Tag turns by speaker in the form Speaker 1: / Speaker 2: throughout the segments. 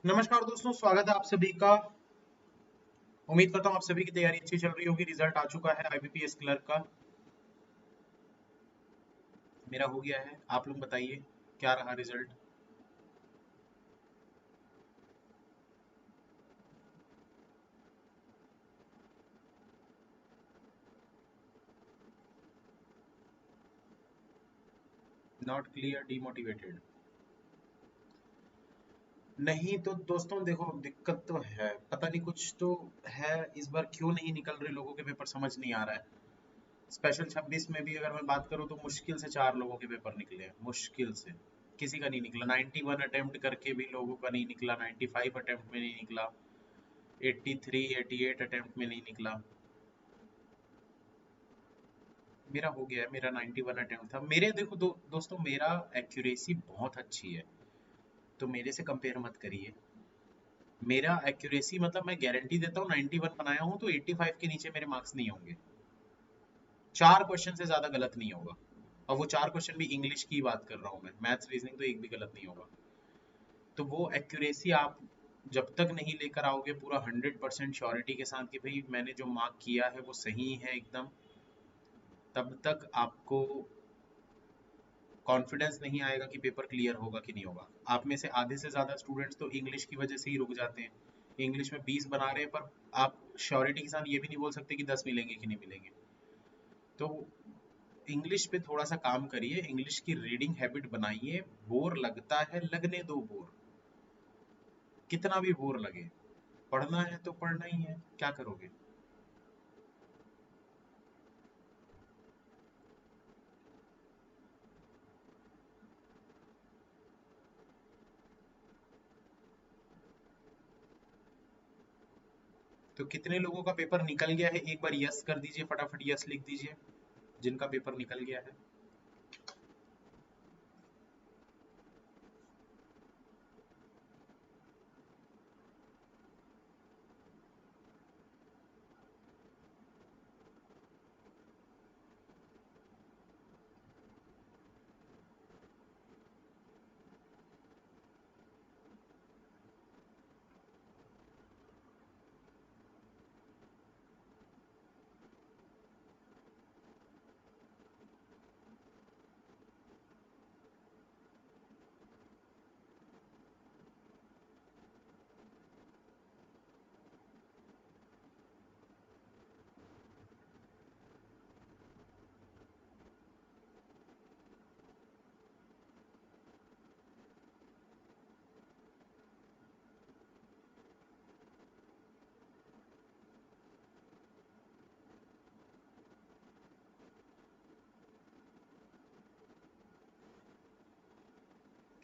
Speaker 1: नमस्कार दोस्तों, स्वागत है आप सभी का। उम्मीद करता हूँ आप सभी की तैयारी अच्छी चल रही होगी। रिजल्ट आ चुका है आईबीपीएस क्लर्क का। मेरा हो गया है। आप लोग बताइए क्या रहा रिजल्ट। Not clear, demotivated. नहीं तो दोस्तों देखो, दिक्कत तो है, पता नहीं कुछ तो है। इस बार क्यों नहीं निकल रहे लोगों के पेपर, समझ नहीं आ रहा है। स्पेशल 26 में भी अगर मैं बात करूँ तो मुश्किल से 4 लोगों के पेपर निकले हैं, मुश्किल से। किसी का नहीं निकला। 91 अटेम्प्ट करके भी लोगों का नहीं निकला, 95 अटेम्प्ट में नहीं निकला, 83 88 अटेम्प्ट में नहीं निकला। मेरा हो गया है। मेरा 91 अटेम्प्ट था। मेरे देखो दोस्तों, मेरा एक्यूरेसी बहुत अच्छी है, तो मेरे से कंपेयर मत करिए। मेरा एक्यूरेसी मतलब मैं गारंटी देता हूँ 91 बनाया हूँ तो 85 के नीचे मेरे मार्क्स नहीं होंगे। 4 क्वेश्चन से ज्यादा गलत नहीं होगा। और वो 4 क्वेश्चन भी इंग्लिश की बात कर रहा हूँ मैं, मैथ्स रीजनिंग तो एक भी गलत नहीं होगा। तो वो एक्यूरेसी आप जब तक नहीं लेकर आओगे पूरा 100% श्योरिटी के साथ कि भाई मैंने जो मार्क किया है वो सही है एकदम, तब तक आपको कॉन्फिडेंस नहीं आएगा कि पेपर क्लियर होगा कि नहीं होगा। आप में से आधे से ज़्यादा स्टूडेंट्स तो इंग्लिश की वजह से ही रुक जाते हैं। इंग्लिश में 20 बना रहे हैं, पर आप श्योरिटी के साथ ये भी नहीं बोल सकते कि 10 मिलेंगे कि नहीं मिलेंगे। तो इंग्लिश पे थोड़ा सा काम करिए, इंग्लिश की रीडिंग हैबिट बनाइए। बोर लगता है, लगने दो बोर, कितना भी बोर लगे। पढ़ना है तो पढ़ना ही है, क्या करोगे। तो कितने लोगों का पेपर निकल गया है, एक बार यस कर दीजिए, फटाफट यस लिख दीजिए जिनका पेपर निकल गया है।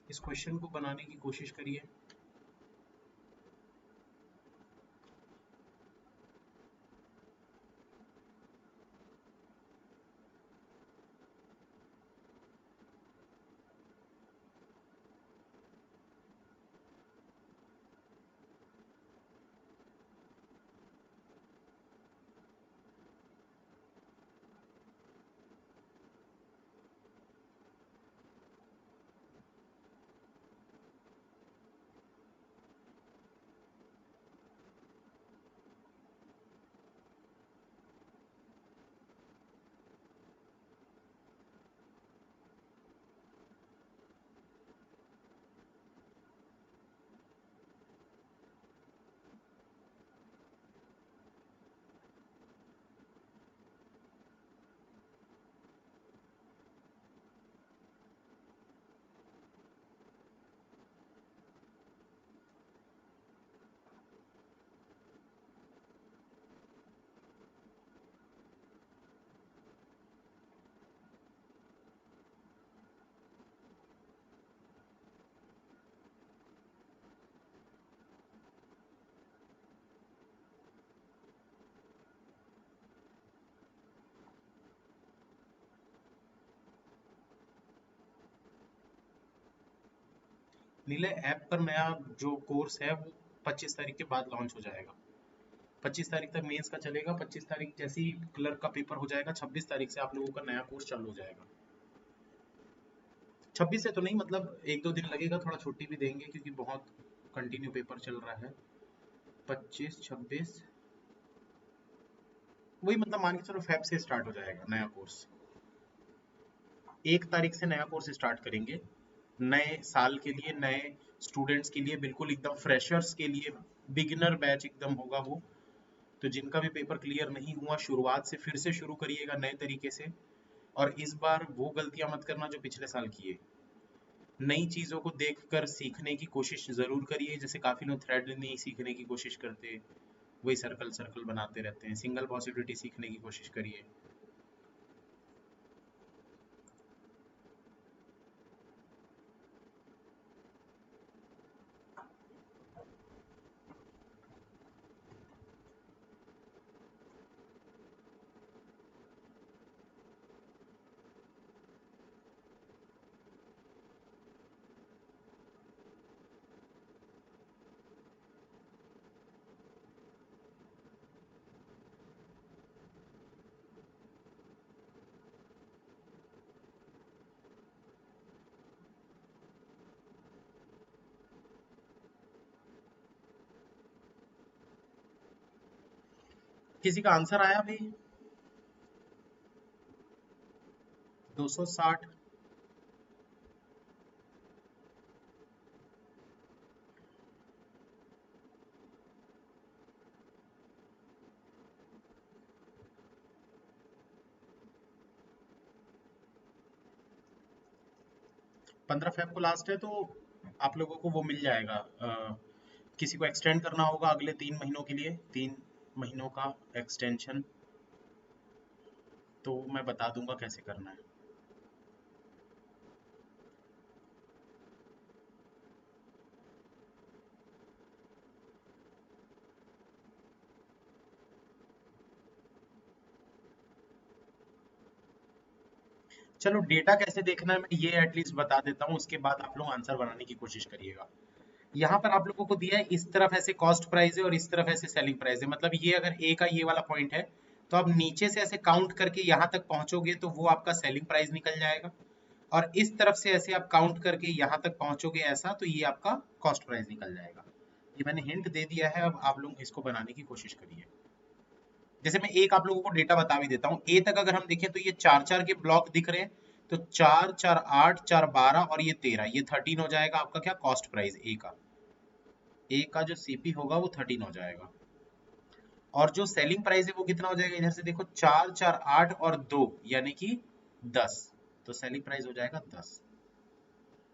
Speaker 1: इस क्वेश्चन को बनाने की कोशिश करिए। नीले ऐप पर नया जो कोर्स है वो 25 तारीख के बाद लॉन्च हो जाएगा। 25 तारीख तक मेंस का चलेगा। 25 तारीख जैसे ही क्लर्क का पेपर हो जाएगा, 26 तारीख से आप लोगों का नया कोर्स चालू हो जाएगा। 26 से तो नहीं, मतलब 1-2 दिन लगेगा, थोड़ा छुट्टी भी देंगे क्योंकि बहुत कंटिन्यू पेपर चल रहा है 25-26, वही मतलब मान के चलो फेब से स्टार्ट हो जाएगा नया कोर्स। 1 तारीख से नया कोर्स स्टार्ट करेंगे, नए साल के लिए, नए स्टूडेंट्स के लिए, बिल्कुल एकदम फ्रेशर्स के लिए, बिगिनर बैच एकदम होगा वो। तो जिनका भी पेपर क्लियर नहीं हुआ, शुरुआत से फिर से शुरू करिएगा नए तरीके से। और इस बार वो गलतियां मत करना जो पिछले साल किए। नई चीज़ों को देखकर सीखने की कोशिश ज़रूर करिए। जैसे काफ़ी लोग थ्रेड नहीं सीखने की कोशिश करते, वही सर्कल सर्कल बनाते रहते हैं। सिंगल पॉसिबिलिटी सीखने की कोशिश करिए। किसी का आंसर आया भाई? 260। 15 फेब को लास्ट है, तो आप लोगों को वो मिल जाएगा। किसी को एक्सटेंड करना होगा अगले 3 महीनों के लिए, 3 महीनों का एक्सटेंशन, तो मैं बता दूंगा कैसे करना है। चलो डेटा कैसे देखना है मैं ये एटलीस्ट बता देता हूँ, उसके बाद आप लोग आंसर बनाने की कोशिश करिएगा। यहाँ पर आप लोगों को दिया है, इस तरफ ऐसे कॉस्ट प्राइस है और इस तरफ ऐसे सेलिंग प्राइस है। मतलब ये अगर ए का ये वाला पॉइंट है, तो आप नीचे से ऐसे काउंट करके यहाँ तक पहुंचोगे तो वो आपका सेलिंग प्राइस निकल जाएगा। और इस तरफ से ऐसे आप काउंट करके यहाँ तक पहुंचोगे ऐसा, तो ये आपका कॉस्ट प्राइस निकल जाएगा। ये मैंने हिंट दे दिया है, अब आप लोग इसको बनाने की कोशिश करिए। जैसे मैं एक आप लोगों को डेटा बता भी देता हूँ। ए तक अगर हम देखें तो ये 4-4 के ब्लॉक दिख रहे हैं, तो 4, 4, 8, 4, 12 और ये 13, ये 13 हो जाएगा आपका क्या कॉस्ट प्राइस ए का। ए का जो सीपी होगा वो 13 हो जाएगा। और जो सेलिंग प्राइस है वो कितना हो जाएगा, इधर से देखो 4, 4, 8 और 2 यानी कि 10, तो सेलिंग प्राइस हो जाएगा 10।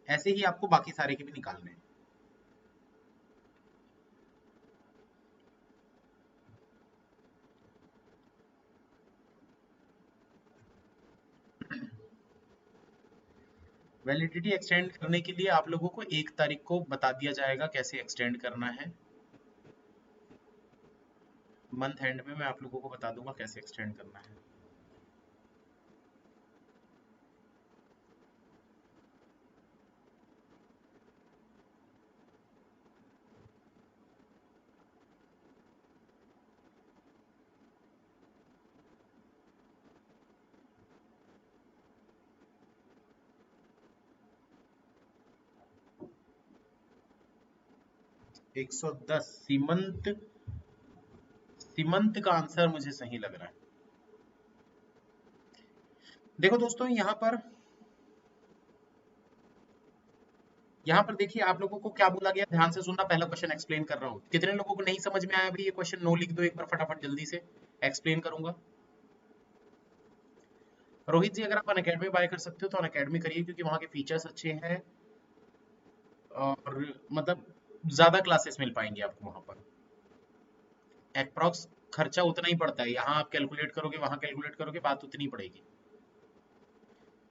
Speaker 1: ऐसे ही आपको बाकी सारे के भी निकालने हैं। वैलिडिटी एक्सटेंड करने के लिए आप लोगों को 1 तारीख को बता दिया जाएगा कैसे एक्सटेंड करना है। मंथ एंड में मैं आप लोगों को बता दूंगा कैसे एक्सटेंड करना है। एक 110 सीमंत, सीमंत का आंसर मुझे सही लग रहा है। देखो दोस्तों, यहाँ पर देखिए आप लोगों को क्या बोला गया, ध्यान से सुनना, पहला क्वेश्चन एक्सप्लेन कर रहा हूँ। कितने लोगों को नहीं समझ में आया भाई ये क्वेश्चन? नो लिख दो एक बार फटाफट, जल्दी से एक्सप्लेन करूंगा। रोहित जी, अगर आप अनअकैडमी बाय कर सकते हो तो अनअकैडमी करिए, क्योंकि वहाँ के फीचर्स अच्छे हैं और मतलब ज्यादा क्लासेस मिल पाएंगे आपको वहाँ पर। अप्रॉक्स खर्चा उतना ही पड़ता है, यहाँ आप कैलकुलेट करोगे वहाँ कैलकुलेट करोगे, बात उतनी पड़ेगी।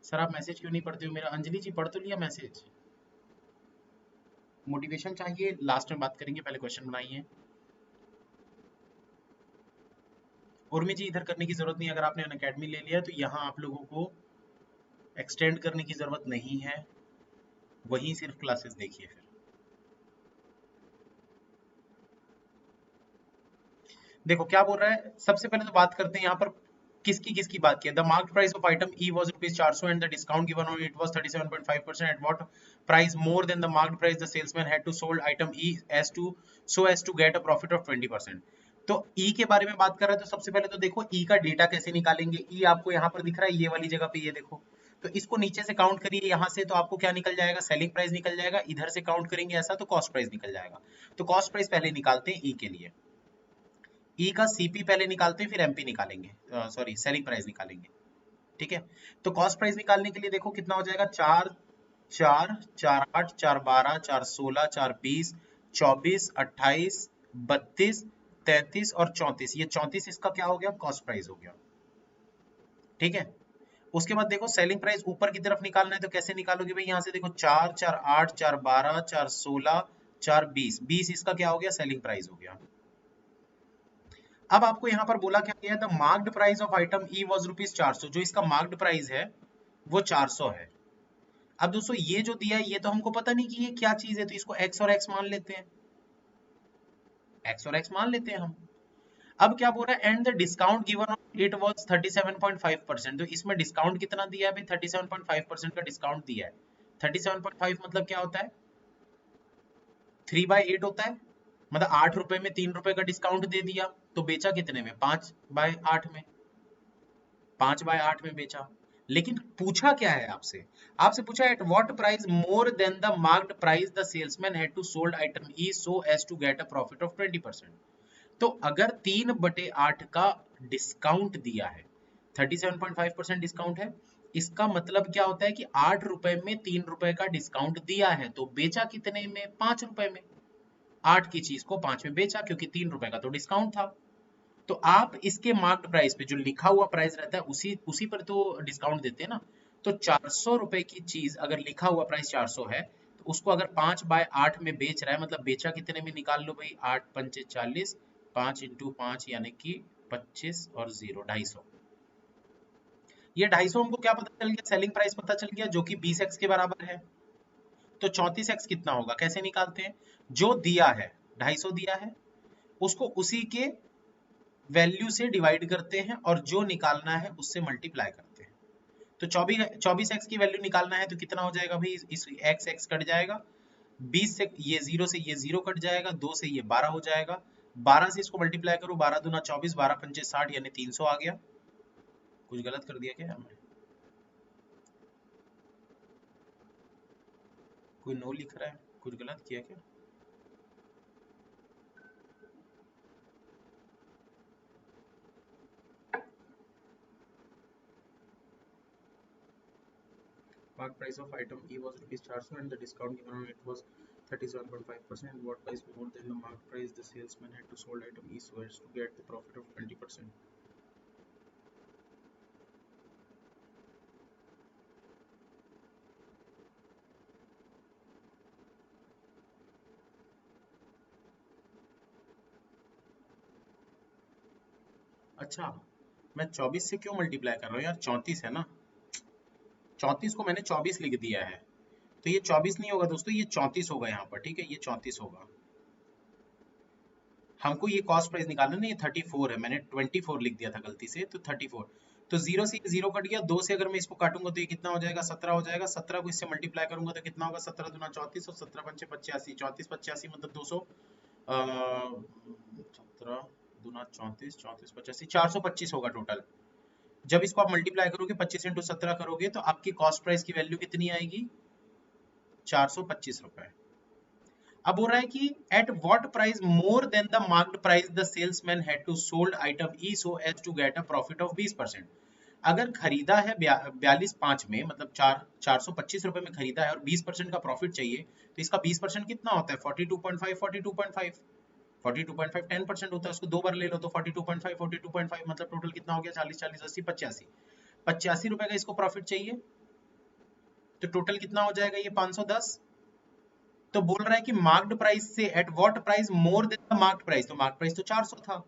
Speaker 1: सर आप मैसेज क्यों नहीं पढ़ते हो मेरा? अंजलि जी पढ़ तो लिया मैसेज। मोटिवेशन चाहिए, लास्ट में बात करेंगे, पहले क्वेश्चन बनाइए। उर्मी जी इधर करने की जरूरत नहीं, अगर आपने अनअकैडमी ले लिया तो यहाँ आप लोगों को एक्सटेंड करने की जरूरत नहीं है, वहीं सिर्फ क्लासेस देखिए। फिर देखो क्या बोल रहा है, सबसे पहले तो बात करते हैं यहाँ पर किसकी किसकी बात की है? The marked price of item E was ₹400 and the discount given on it was 37.5%. At what price more than the marked price the salesman had to sold item E as to get a profit of 20%. तो ई के बारे में बात कर रहे हैं, तो सबसे पहले तो देखो ई का डेटा कैसे निकालेंगे. ई आपको यहाँ पर दिख रहा है, ये वाली जगह पे, ये देखो. तो इसको नीचे से काउंट करिए यहाँ से, तो आपको क्या निकल जाएगा? सेलिंग प्राइस निकल जाएगा. इधर से काउंट करेंगे ऐसा तो कॉस्ट प्राइस निकल जाएगा. तो कॉस्ट प्राइस पहले निकालते हैं ई के लिए. ई का सीपी पहले निकालते हैं, फिर एमपी निकालेंगे, सॉरी सेलिंग प्राइस निकालेंगे. ठीक है. तो कॉस्ट प्राइस निकालने के लिए देखो कितना हो जाएगा. 4 4 4 8 4 12 4 16 4 20 24 28 32 33 और 34. ये 34 इसका क्या हो गया? कॉस्ट प्राइस हो गया. ठीक है. उसके बाद देखो सेलिंग प्राइस ऊपर की तरफ निकालना है, तो कैसे निकालोगे भाई? यहाँ से देखो 4 4 8 4 12 4 16 4 20 20 इसका क्या हो गया? सेलिंग प्राइस हो गया. अब आपको यहाँ पर बोला क्या गया है? The marked price of item E was ₹400. जो इसका मार्क्ड प्राइस है वो 400 है. अब दोस्तों ये जो दिया है ये तो हमको पता नहीं कि ये क्या चीज है, तो इसको x और x मान लेते हैं. x और x मान लेते हैं हम. अब क्या बोल रहा है? And the discount given on it was 37.5%. तो इसमें डिस्काउंट कितना दिया है भाई? 37.5% का डिस्काउंट दिया है. 37.5 मतलब क्या होता है? 3/8 होता है. मतलब 8 रुपए में 3 रुपए का डिस्काउंट दे दिया, तो बेचा कितने में? 5/8 में. 5/8 में बेचा. लेकिन पूछा क्या है आपसे? आपसे पूछा at what price more than the marked price the salesman had to sold item E so as to get a profit of 20%. तो अगर 3/8 का डिस्काउंट दिया है, 37.5% डिस्काउंट है, इसका मतलब क्या होता है कि 8 रुपए में 3 रुपए का डिस्काउंट दिया है, तो बेचा कितने में? 5 रुपए में. 8 की चीज को 5 में बेचा, क्योंकि 3 रुपए का तो डिस्काउंट था. तो आप इसके मार्क्ड प्राइस पे जो लिखा हुआ प्राइस रहता है उसी उसी पर तो डिस्काउंट देते हैं ना. तो 400 रुपए की चीज अगर लिखा हुआ प्राइस 400 है, तो उसको अगर 5/8 में बेच रहा है, मतलब बेचा कितने में? निकाल लो भाई. 8 पंचे 40, 5 इंटू 5 यानी कि 25 और 0 250. ये 250 हमको क्या पता चल गया? सेलिंग प्राइस पता चल गया, जो कि 20x के बराबर है. तो 34x कितना होगा? कैसे निकालते हैं? जो दिया है 250 दिया है, उसको उसी के वैल्यू से डिवाइड करते हैं और जो निकालना है उससे मल्टीप्लाई करते हैं. तो 24x की वैल्यू निकालना है, तो कितना हो जाएगा भाई? इस x कट जाएगा. 20 से ये 0 से ये 0 कट जाएगा. 2 से ये 12 हो जाएगा. 12 से इसको मल्टीप्लाई करो. 12 दूना 24, 12 पंचे 60 यानी 300 आ गया. कुछ गलत कर दिया क्या हमने? कोई नो लिख रहा है, कुछ गलत किया क्या? Mark price of item E was ₹400 and the discount given on it was 37.5%. What price more than the mark price the salesman had to sold item E so as to get the profit of 20%. अच्छा, मैं 24 से क्यों multiply कर रहा हूँ यार? 34 है ना. 34 को मैंने 24 लिख दिया है, तो ये 24 नहीं होगा दोस्तों, ये 34 होगा यहाँ पर. ठीक है, ये 34 होगा. हमको ये कॉस्ट प्राइस निकालना नहीं, ये 34 है. मैंने 24 लिख दिया था गलती से, तो 34. तो 0 से 0 कट गया. 2 से अगर मैं इसको काटूंगा तो ये कितना हो जाएगा? 17 हो जाएगा. 17 को इससे मल्टीप्लाई करूंगा तो कितना होगा? 17 दूना 34 और 17 पंचे 85. 34 85 मतलब 200. 17 दूना 34, 34 85, 425 होगा टोटल. जब इसको आप मल्टीप्लाई करोगे 25 इंटू 17 करोगे तो आपकी कॉस्ट प्राइस की वैल्यू कितनी आएगी? 425 रुपए. अब हो रहा है कि at what price more than the marked price the salesman had to sold item E so as to get a profit of 20%. अगर खरीदा है 42.5 में, मतलब 425 रुपए में खरीदा है और 20% का प्रॉफिट चाहिए, तो इसका 20% कितना होता है? 42.5. 42.5 42.5 10% होता है. उसको दो बार ले लो तो 42.5 42.5 मतलब टोटल कितना हो गया? 40 40 80 85. 85 रुपए का इसको प्रॉफिट चाहिए, तो टोटल कितना हो जाएगा? ये 510. तो बोल रहा है कि मार्क्ड प्राइस से eight what price more than the marked price. तो मार्क्ड प्राइस तो 400 था.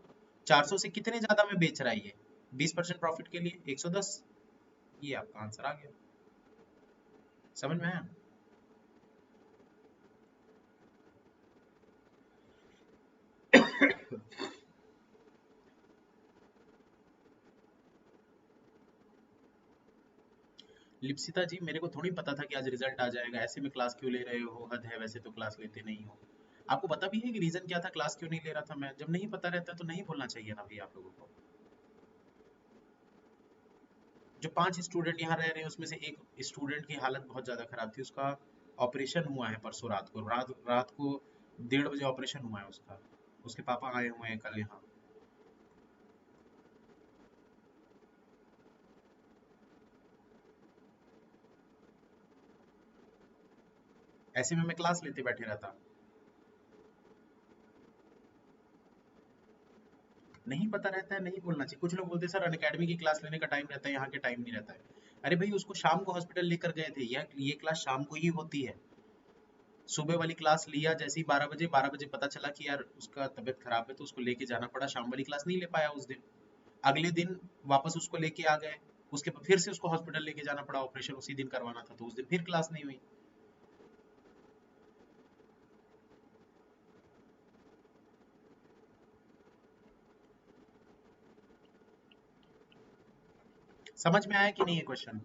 Speaker 1: 400 से कितने ज्यादा में बेच रहा है ये? 20% प्रॉफिट के लिए 110. ये आपका आंसर आ गया. समझ में आया? लिप्सिता जी, मेरे को थोड़ी पता था कि आज रिजल्ट आ जाएगा, ऐसे में क्लास क्यों ले रहे हो? हद है, वैसे तो क्लास लेते नहीं हो। आपको पता भी है कि रीजन क्या था, क्लास क्यों नहीं ले रहा था मैं? जब नहीं पता रहता तो नहीं बोलना चाहिए ना भाई आप लोगों को। जो 5 स्टूडेंट यहाँ रह रहे हैं उसमें से एक स्टूडेंट की हालत बहुत ज़्यादा खराब थी, उसका ऑपरेशन हुआ है परसों रात को, रात को 1:30 बजे ऑपरेशन हुआ है उसका। उसके पापा आए हुए हैं कल यहाँ। ऐसे में मैं क्लास लेते बैठे रहता। नहीं पता रहता है, नहीं बोलना चाहिए। कुछ लोग बोलते हैं सर अनअकैडमी की क्लास लेने का टाइम रहता है, यहाँ के टाइम नहीं रहता है। अरे भाई, उसको शाम को हॉस्पिटल लेकर गए थे, ये क्लास शाम को ही होती है। सुबह वाली क्लास लिया जैसे ही 12 बजे, 12 बजे पता चला कि यार उसका तबीयत खराब है, तो उसको लेके जाना पड़ा। शाम वाली क्लास नहीं ले पाया उस दिन। अगले दिन वापस उसको लेके आ गए। उसके बाद फिर से उसको हॉस्पिटल लेके जाना पड़ा, ऑपरेशन उसी दिन करवाना था, तो उस दिन फिर क्लास नहीं हुई। समझ में आया कि नहीं ये क्वेश्चन?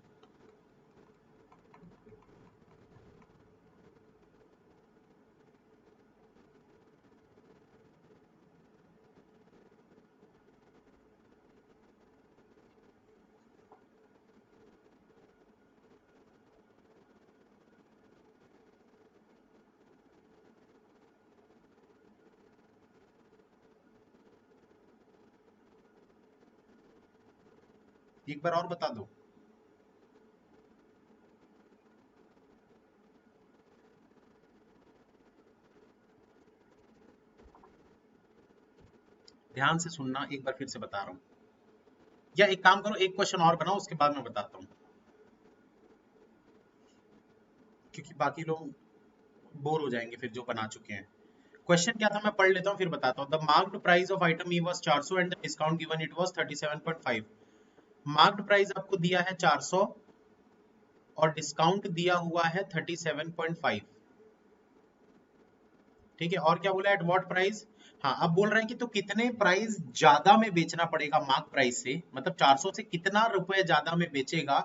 Speaker 1: एक बार और बता दो। ध्यान से सुनना, एक बार फिर से बता रहा हूँ। या एक काम करो, एक क्वेश्चन और बनाओ, उसके बाद मैं बताता हूँ, क्योंकि बाकी लोग बोर हो जाएंगे फिर जो बना चुके हैं। क्वेश्चन क्या था मैं पढ़ लेता हूँ फिर बताता हूँ। The marked price of item E was 400 and the discount given it was 37.5। Marked price आपको दिया है 400 और डिस्काउंट दिया हुआ है 37.5। ठीक है, और क्या बोला, एट व्हाट प्राइस। हाँ, अब बोल रहे हैं कि तो कितने प्राइस ज्यादा में बेचना पड़ेगा मार्क प्राइस से, मतलब 400 से कितना रुपए ज्यादा में बेचेगा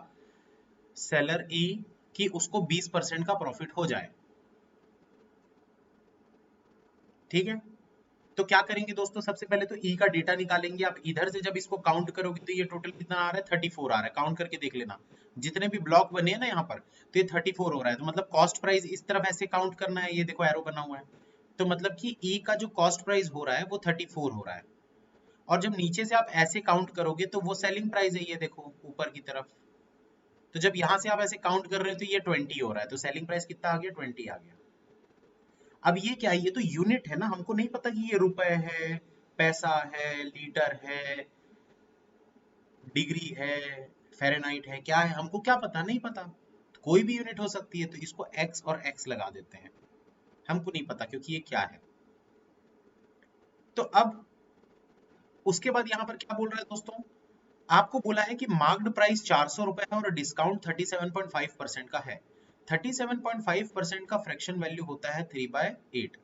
Speaker 1: सेलर ई कि उसको 20% का प्रॉफिट हो जाए। ठीक है, तो क्या करेंगे दोस्तों, सबसे पहले तो ई का डेटा निकालेंगे। आप इधर से जब इसको काउंट करोगे तो ये टोटल कितना आ रहा है, 34 आ रहा है। काउंट करके देख लेना, जितने भी ब्लॉक बने हैं ना यहाँ पर, तो ये 34 हो रहा है। तो मतलब कॉस्ट प्राइस इस तरफ ऐसे काउंट करना है, ये देखो एरो बना हुआ है। तो मतलब कि ई का जो कॉस्ट प्राइस हो रहा है वो 34 हो रहा है। और जब नीचे से आप ऐसे काउंट करोगे तो वो सेलिंग प्राइस है, ये देखो ऊपर की तरफ। तो जब यहाँ से आप ऐसे काउंट कर रहे हो तो ये 20 हो रहा है, तो सेलिंग प्राइस कितना आ गया, 20 आ गया। अब ये क्या है, ये तो यूनिट है ना, हमको नहीं पता कि ये रुपए है, पैसा है, लीटर है, डिग्री है, फ़ारेनहाइट है, क्या है, हमको क्या पता, नहीं पता। कोई भी यूनिट हो सकती है, तो इसको एक्स और एक्स लगा देते हैं। हमको नहीं पता क्योंकि ये क्या है। तो अब उसके बाद यहाँ पर क्या बोल रहा है दोस्तों, आपको बोला है कि मार्क्ड प्राइस 400 रुपए है और डिस्काउंट 37.5% का है। 37.5% का फ्रैक्शन वैल्यू होता है 3/8,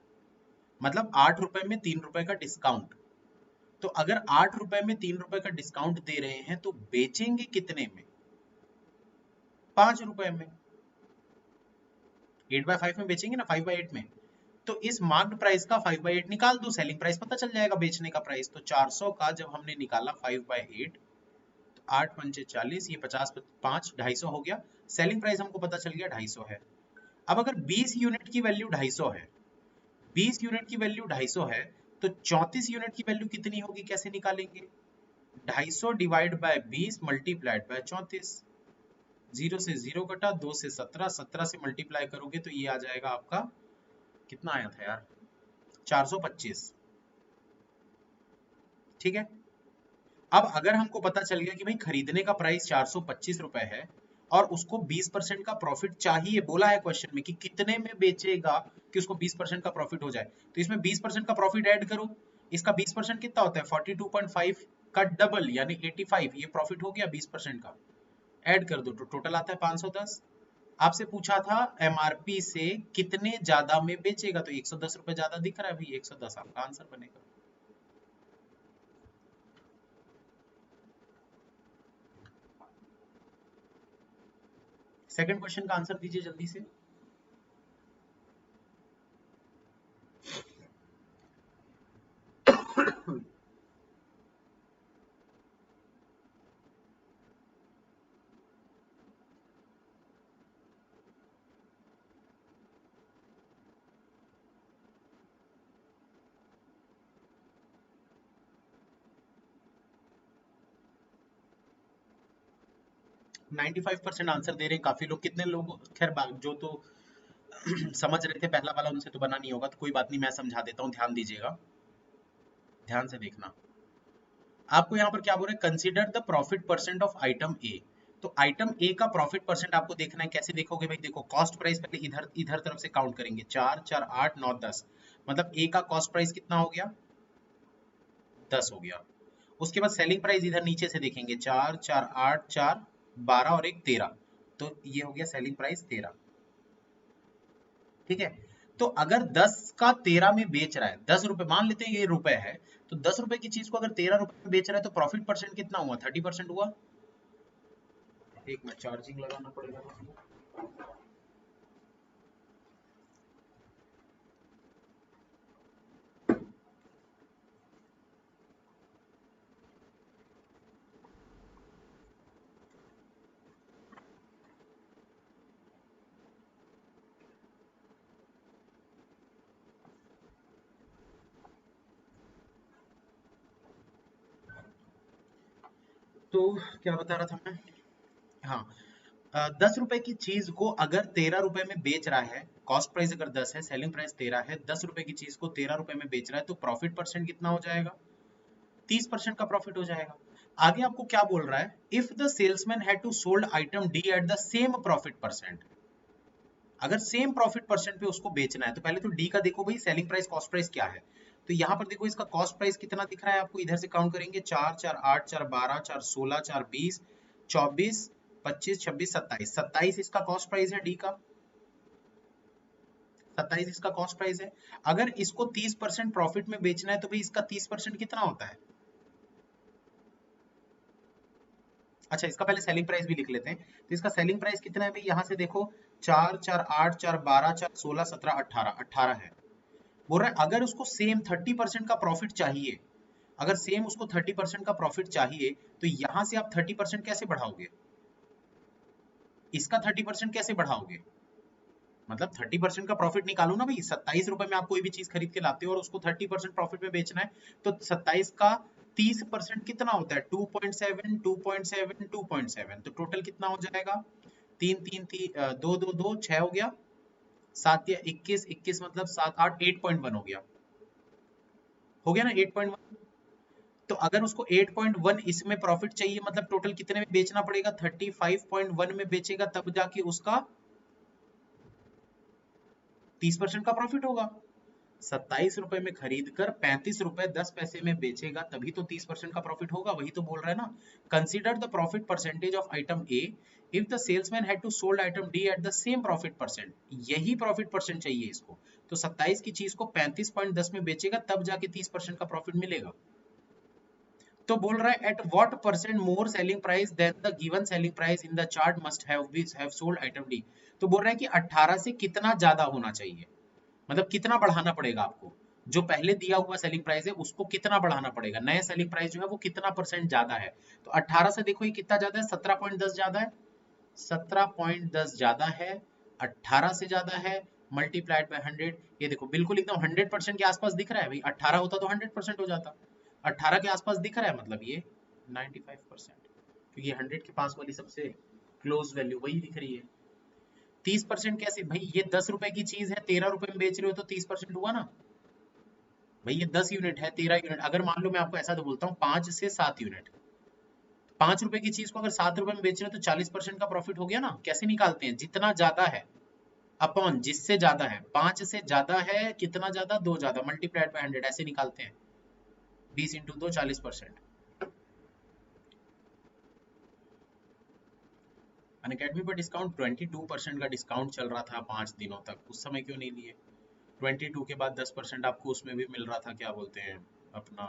Speaker 1: मतलब 8 रुपए में 3 रुपए का डिस्काउंट। तो अगर 8 रुपए में 3 रुपए का डिस्काउंट दे रहे हैं तो बेचेंगे कितने में, 5 रुपए में। 8/5 में बेचेंगे ना, 5/8 में। तो इस मार्क्ड प्राइस का 5/8 निकाल दो, सेलिंग प्राइस पता चल जाएगा बेचने का प्राइस। तो 400 का जब हमने निकाला 5/8, तो 8 पंचे 40, ये 50 5 250 हो गया। सेलिंग प्राइस हमको पता चल गया 250 है। अब अगर 20 यूनिट की वैल्यू 250 है, 20 यूनिट की वैल्यू 250 है, तो 34 यूनिट की वैल्यू कितनी होगी, कैसे निकालेंगे? 250 डिवाइड बाय 20 मल्टीप्लाइड बाय 34। 0 से 0 कटा, 2 से 17, 17 से मल्टीप्लाई करोगे तो ये आ जाएगा आपका, कितना आया था यार, 425। ठीक है, अब अगर हमको पता चल गया कि भाई खरीदने का प्राइस 425 रुपए है और उसको 20% का प्रॉफिट चाहिए, बोला है क्वेश्चन में कि कितने में बेचेगा कि उसको 20% का प्रॉफिट हो जाए, तो इसमें 20% का प्रॉफिट ऐड करो। इसका 20% कितना होता है, 42.5 का डबल यानी 85, ये प्रॉफिट हो गया 20% का। ऐड कर दो तो टोटल आता है 510। आपसे पूछा था एमआरपी से कितने ज्यादा में बेचेगा, तो 110 रुपए ज्यादा दिख रहा है भाई, 110 आपका आंसर बनेगा। सेकंड क्वेश्चन का आंसर दीजिए जल्दी से। नाइन्टी 95% आंसर दे रहे हैं काफी लोग। कितने लोग, खैर जो तो समझ रहे थे पहला वाला उनसे तो बना नहीं होगा, तो कोई बात नहीं, मैं समझा देता हूँ, ध्यान दीजिएगा, ध्यान से देखना। आपको यहाँ पर क्या बोल रहे हैं, consider the profit percent of item a. तो आइटम ए का प्रॉफिट परसेंट आपको देखना है। कैसे देखोगे भाई, देखो कॉस्ट प्राइस पहले इधर इधर तरफ से काउंट करेंगे, 4 4 8 9 10, मतलब ए का कॉस्ट प्राइस कितना हो गया, 10 हो गया। उसके बाद सेलिंग प्राइस इधर नीचे से देखेंगे, 4 4 8 4 12 और एक 13, तो ये हो गया सेलिंग प्राइस 13। ठीक है, तो अगर 10 का 13 में बेच रहा है, 10 रुपए मान लेते हैं ये रुपए है, तो 10 रुपए की चीज को अगर 13 रुपए में बेच रहा है तो प्रॉफिट परसेंट कितना हुआ, 30% हुआ। एक मिनट, चार्जिंग लगाना पड़ेगा। तो क्या बता रहा था मैं, हाँ, 10 रुपए की चीज को अगर 13 रुपए में बेच रहा है, कॉस्ट प्राइस अगर 10 है, सेलिंग प्राइस 13 है, 10 रुपए की चीज को 13 रुपए में बेच रहा है, तो प्रॉफिट परसेंट कितना हो जाएगा, 30% का प्रॉफिट हो जाएगा। आगे आपको क्या बोल रहा है, if the salesman had to sold item D at the same profit percent. अगर सेम प्रॉफिट परसेंट पे उसको बेचना है, तो पहले तो डी का देखो भाई, सेलिंग प्राइस कॉस्ट प्राइस क्या है। तो यहाँ पर देखो इसका कॉस्ट प्राइस कितना दिख रहा है आपको, इधर से काउंट करेंगे, 4 4 8 4 12 4 16 4 20 24 25 26 27, 27 इसका कॉस्ट प्राइस है डी का, 27 इसका कॉस्ट प्राइस है। अगर इसको 30% प्रॉफिट में बेचना है तो भाई इसका 30% कितना होता है। अच्छा, इसका पहले सेलिंग प्राइस भी लिख लेते हैं। तो इसका सेलिंग प्राइस कितना है भाई, यहाँ से देखो, 4 4 8 4 12 4 16 17 18, 18 है। बोल रहा है अगर उसको सेम 30% का प्रॉफिट चाहिए, अगर सेम उसको 30% का प्रॉफिट चाहिए, तो यहां से आप 30% कैसे बढ़ाओगे, इसका 30% कैसे बढ़ाओगे, मतलब 30% का प्रॉफिट निकालो ना भाई। 27 रुपए में आप कोई भी चीज खरीद के लाते हो और उसको 30% प्रॉफिट में बेचना है, तो 27 का 30% कितना होता है, 2.7 2.7 2.7, तो टोटल कितना हो जाएगा, तीन तीन तीन, दो दो दो, 6 हो गया, 7 या 21, 21 मतलब 7 8, 8.1 हो गया, हो गया ना 8.1। तो अगर उसको 8.1 इसमें प्रॉफिट चाहिए, मतलब टोटल कितने में बेचना पड़ेगा, 35.1 में बेचेगा, तब जाके उसका 30% का प्रॉफिट होगा। 27 रुपए में खरीद कर 35 रुपए 10 पैसे में बेचेगा, तभी तो 30% का प्रॉफिट होगा, वही तो बोल रहा है ना। Consider the profit percentage of item A if the salesman had to sold item D at the same profit percent. यही प्रॉफिट परसेंट चाहिए इसको, तो 27 की चीज को 35.10 में बेचेगा, तब जाके 30% का प्रॉफिट मिलेगा। तो बोल रहा है at what percent more selling price than the given selling price in the chart must have sold item D. तो बोल रहा है कि 18 से कितना ज्यादा होना चाहिए, मतलब कितना बढ़ाना पड़ेगा आपको, जो पहले दिया हुआ सेलिंग प्राइस है उसको कितना बढ़ाना पड़ेगा, नया सेलिंग प्राइस जो है वो कितना परसेंट ज्यादा है। तो 18 से देखो ये कितना ज्यादा है, 17.10 ज्यादा है, 17.10 ज्यादा है, 18 से ज्यादा है, मल्टीप्लाइड बाय 100। ये देखो बिल्कुल एकदम 100% के आसपास दिख रहा है भाई, 18 होता तो 100% हो जाता, 18 के आसपास दिख रहा है, मतलब ये 95%, क्योंकि 100 के पास वाली सबसे क्लोज वैल्यू वही दिख रही है। 30% कैसे भाई, ये 10 रुपए की चीज है, 13 रुपए में बेच रहे हो, तो 30% हुआ ना भाई। ये 10 यूनिट है, 13 यूनिट, अगर मान लो मैं आपको ऐसा तो बोलता हूँ 5 से 7 यूनिट, 5 रुपए की चीज को अगर 7 रुपए में बेच रहे हो तो 40% का प्रॉफिट हो गया ना। कैसे निकालते हैं, जितना ज्यादा है अपॉन जिससे ज्यादा है, 5 से ज्यादा है, कितना ज्यादा, 2 ज्यादा, मल्टीप्लाइड बाय 100, ऐसे निकालते हैं, 20 इंटू 2 40%। अनअकैडमी पर डिस्काउंट 22% का डिस्काउंट चल रहा था 5 दिनों तक, उस समय क्यों नहीं लिए। 22 के बाद 10% आपको उसमें भी मिल रहा था, क्या बोलते हैं अपना,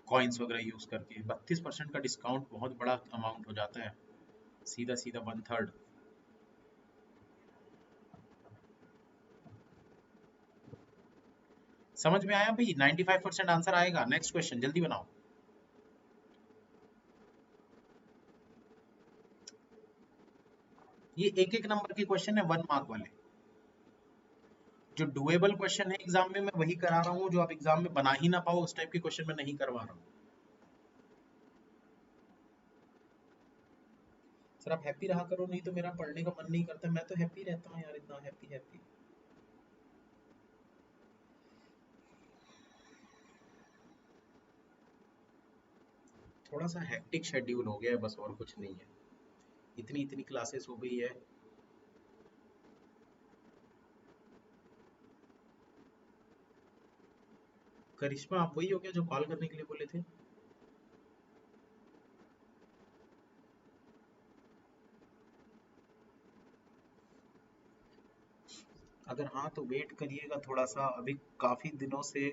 Speaker 1: कॉइन्स वगैरह यूज करके। 32% का डिस्काउंट बहुत बड़ा अमाउंट हो जाता है, सीधा सीधा 1/3। समझ में आया भाई? 95% आंसर आएगा। नेक्स्ट क्वेश्चन जल्दी बनाओ। ये एक एक नंबर के क्वेश्चन है, 1 मार्क वाले। जो डुएबल क्वेश्चन है एग्जाम में, मैं वही करा रहा हूँ। जो आप एग्जाम में बना ही ना पाओ उस टाइप के क्वेश्चन मैं नहीं करवा रहा हूँ। सर आप हैप्पी रहा करो, नहीं तो मेरा पढ़ने का मन नहीं करता। मैं तो हैप्पी रहता हूँ यार, इतना हैप्पी हैप्पी। थोड़ा सा हेक्टिक शेड्यूल हो गया है बस, और कुछ नहीं है। इतनी इतनी क्लासेस हो गई है। करिश्मा आप वही हो क्या जो कॉल करने के लिए बोले थे? अगर हाँ तो वेट करिएगा थोड़ा सा, अभी काफी दिनों से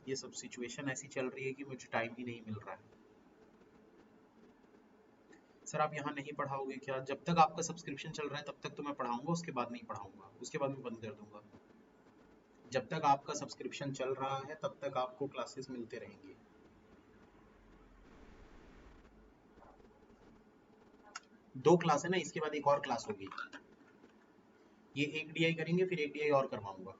Speaker 1: ये सब सिचुएशन ऐसी चल रही है कि मुझे टाइम ही नहीं मिल रहा है। सर आप यहाँ नहीं पढ़ाओगे क्या? जब तक आपका सब्सक्रिप्शन चल रहा है तब तक तो मैं पढ़ाऊंगा, उसके बाद नहीं पढ़ाऊंगा, उसके बाद मैं बंद कर दूंगा। जब तक आपका सब्सक्रिप्शन चल रहा है तब तक आपको क्लासेस मिलते रहेंगी। 2 क्लास है ना, इसके बाद एक और क्लास होगी। ये एक डीआई करेंगे, फिर एक डीआई और करवाऊंगा।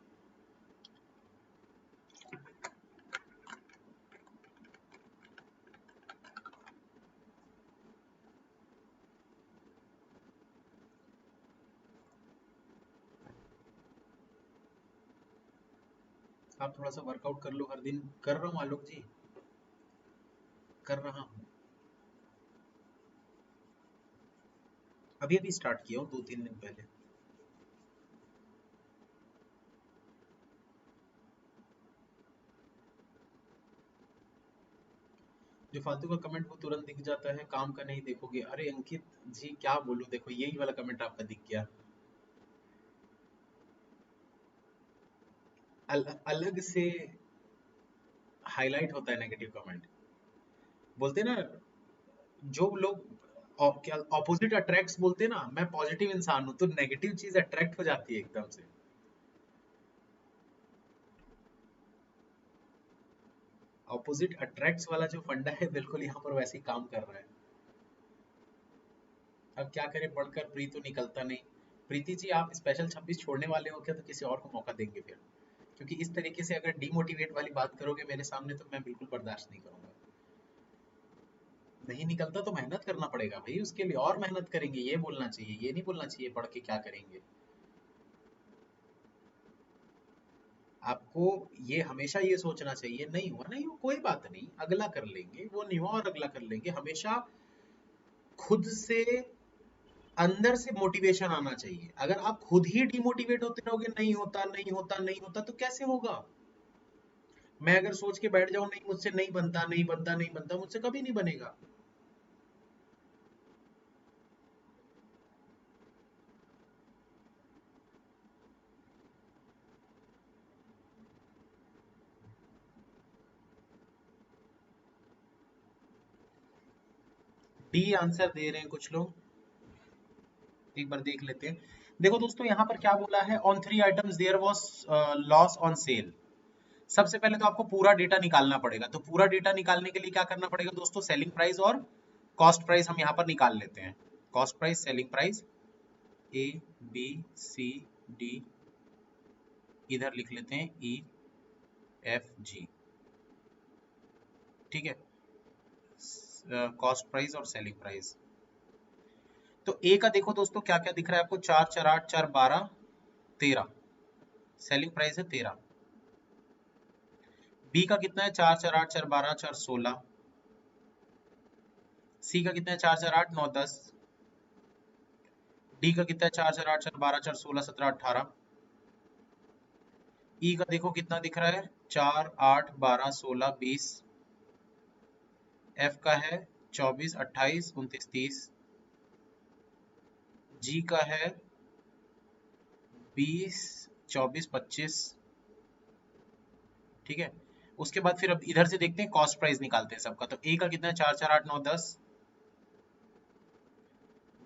Speaker 1: आप थोड़ा सा वर्कआउट कर लो हर दिन। कर रहा हूँ आलोक जी, कर रहा हूँ। अभी अभी स्टार्ट किया हूँ 2-3 दिन पहले। जो फालतू का कमेंट वो तुरंत दिख जाता है, काम का नहीं देखोगे। अरे अंकित जी क्या बोलूं, देखो यही वाला कमेंट आपका दिख गया। अलग से हाईलाइट होता है नेगेटिव कमेंट। बोलते हैं ना, जो लोग क्या ऑपोजिट अट्रैक्ट्स बोलते हैं ना, मैं पॉजिटिव इंसान हूं तो नेगेटिव चीज अट्रैक्ट हो जाती है एकदम से। ऑपोजिट अट्रैक्ट्स वाला जो फंडा है बिल्कुल यहाँ पर वैसे ही काम कर रहा है। अब क्या करें, पढ़कर प्री तो निकलता नहीं। प्रीति जी आप स्पेशल 26 छोड़ने वाले हो क्या? तो किसी और को मौका देंगे फिर, क्योंकि इस तरीके से अगर डिमोटिवेट वाली बात करोगे मेरे सामने तो मैं बिल्कुल बर्दाश्त नहीं करूंगा। नहीं निकलता तो मेहनत करना पड़ेगा भाई, उसके लिए और मेहनत करेंगे, ये बोलना चाहिए। ये नहीं बोलना चाहिए पढ़ के क्या करेंगे। आपको ये हमेशा ये सोचना चाहिए, नहीं हुआ नहीं हुआ कोई बात नहीं, अगला कर लेंगे। वो नहीं हुआ और अगला कर लेंगे। हमेशा खुद से अंदर से मोटिवेशन आना चाहिए। अगर आप खुद ही डिमोटिवेट होते रहोगे, नहीं होता नहीं होता नहीं होता, तो कैसे होगा? मैं अगर सोच के बैठ जाऊं नहीं मुझसे नहीं बनता नहीं बनता नहीं बनता, मुझसे कभी नहीं बनेगा। डी आंसर दे रहे हैं कुछ लोग, एक बार देख लेते हैं। देखो दोस्तों यहाँ पर क्या बोला है, on 3 items there was loss on sale. सबसे पहले तो आपको पूरा डेटा निकालना पड़ेगा। तो पूरा डेटा निकालने के लिए क्या करना पड़ेगा दोस्तों, सेलिंग प्राइस और कॉस्ट प्राइस हम यहाँ पर निकाल लेते हैं। Cost price, selling price, A B C D, इधर लिख लेते हैं ई एफ जी। ठीक है, कॉस्ट प्राइस और सेलिंग प्राइस। तो ए का देखो दोस्तों क्या क्या दिख रहा है आपको, 4 4 8 4 12 13। सेलिंग प्राइस है 13। बी का कितना है, 4 4 8 4 12 4 16। सी का कितना है, 4 4 8 9 10। डी का कितना है, 4 4 8 4 12 4 16 17 18। ई का देखो कितना दिख रहा है, 4 8 12 16 20। एफ का है 24 28 29 30। जी का है 20 24 25। ठीक है, उसके बाद फिर अब इधर से देखते हैं, कॉस्ट प्राइस निकालते हैं सबका। तो ए का कितना है, 4 4 8 9 10।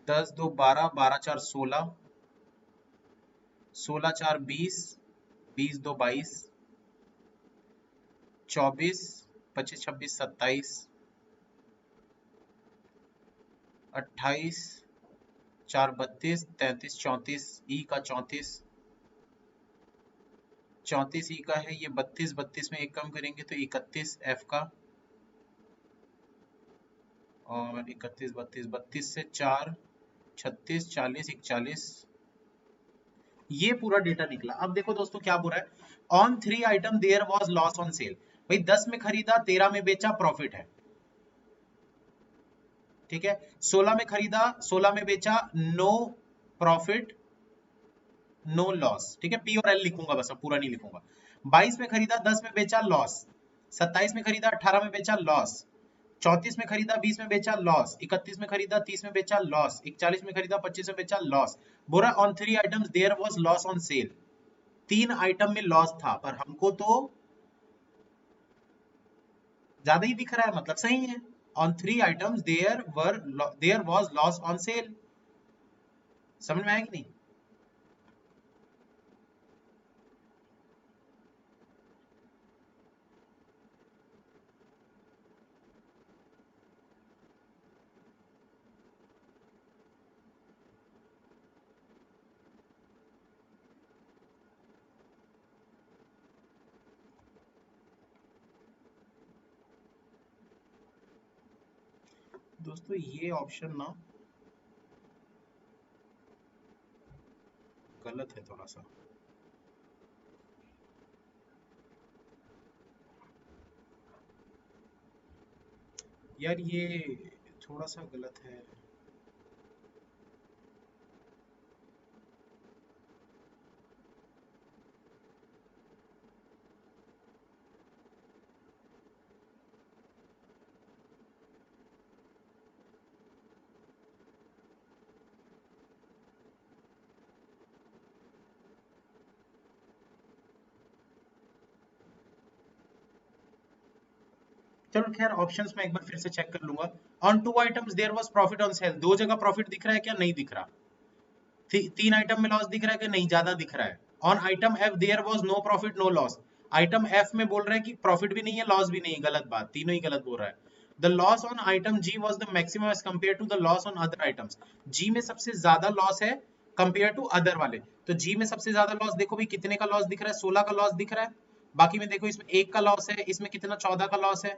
Speaker 1: 10 2 12 12 4 16। 16 4 20। 20 2 22। 24, 25, 26, 27, 28, 4, 32, 33, 34, ई का 34, 34 ई का है ये 32, 32 में एक कम करेंगे तो 31 एफ का, और 31, 32, 32 से 4, 36, 40, 41, ये पूरा डेटा निकला। अब देखो दोस्तों क्या बोल रहा है, on 3 item there was loss on sale. भाई 10 में खरीदा, 13 में बेचा, प्रॉफिट है, ठीक है। 16 में खरीदा, 16 में बेचा, नो प्रॉफिट नो लॉस, ठीक है। पी और एल लिखूंगा बस, अब पूरा नहीं लिखूंगा। 22 में खरीदा, 10 में बेचा, लॉस। 27 में खरीदा, 18 में बेचा, लॉस। 34 में खरीदा, 20 में बेचा, लॉस। 31 में खरीदा, 30 में बेचा, लॉस। 41 में खरीदा, 25 में बेचा, लॉस। बोरा on 3 items there was loss on sale. 3 item में लॉस था, पर हमको तो ज्यादा ही दिख रहा है, मतलब सही है। On 3 items there was loss on sale. समझ में आया कि नहीं? दोस्तों ये ऑप्शन ना गलत है थोड़ा सा। यार ये थोड़ा सा गलत है। चलो खैर ऑप्शंस में एक बार फिर से चेक कर लूंगा। On 2 items there was profit on sale. दो जगह प्रॉफिट दिख रहा है क्या? नहीं दिख रहा। 3 आइटम में लॉस दिख रहा है कि नहीं? ज्यादा दिख रहा है। On item F there was no profit no loss. Item F में बोल रहा है कि प्रॉफिट भी नहीं है, लॉस भी नहीं है, गलत बात, तीनों ही गलत बोल रहा है। The loss on item G was the maximum as compare to the loss on other items. G में सबसे ज्यादा लॉस है कंपेयर टू अदर वाले। तो जी में सबसे ज्यादा लॉस देखो भाई, कितने का लॉस दिख रहा है? 16 का लॉस दिख रहा है। बाकी में देखो, इसमें 1 का लॉस है, इसमें कितना 14 का लॉस है,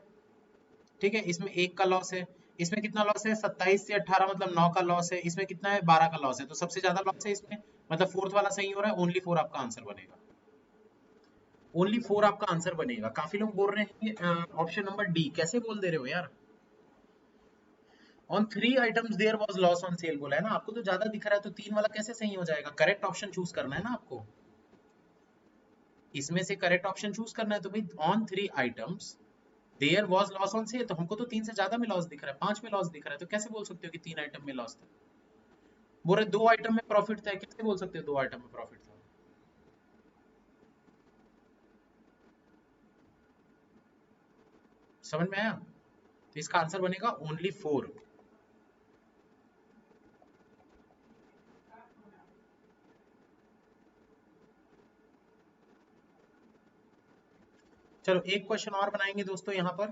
Speaker 1: ठीक है। इसमें 1 का लॉस है, इसमें कितना लॉस है? 27 से 18 मतलब 9 का लॉस है, इसमें कितना है? 12 का लॉस है। तो सबसे ज्यादा लॉस है इसमें, मतलब फोर्थ वाला सही हो रहा है। ओनली 4 आपका आंसर बनेगा। ओनली 4 आपका आंसर बनेगा। काफी लोग बोल रहे हैं कि ऑप्शन नंबर डी। कैसे बोल दे रहे हो यार? On 3 items there was loss on sale बोला है ना आपको, तो ज्यादा दिख रहा है, तो 3 वाला कैसे सही हो जाएगा? करेक्ट ऑप्शन चूज करना है ना आपको, इसमें से करेक्ट ऑप्शन चूज करना है। तो भाई on 3 items there was loss on sale, तो हमको तो 3 से ज्यादा में लॉस दिख रहा है, 5 में लॉस दिख रहा है, तो कैसे बोल सकते हो कि 3 आइटम में लॉस था? बोल रहे 2 आइटम में प्रॉफिट था, कैसे बोल सकते हो 2 आइटम में प्रॉफिट था? समझ में आया? तो इसका आंसर बनेगा ओनली 4। चलो एक क्वेश्चन और बनाएंगे दोस्तों यहाँ पर।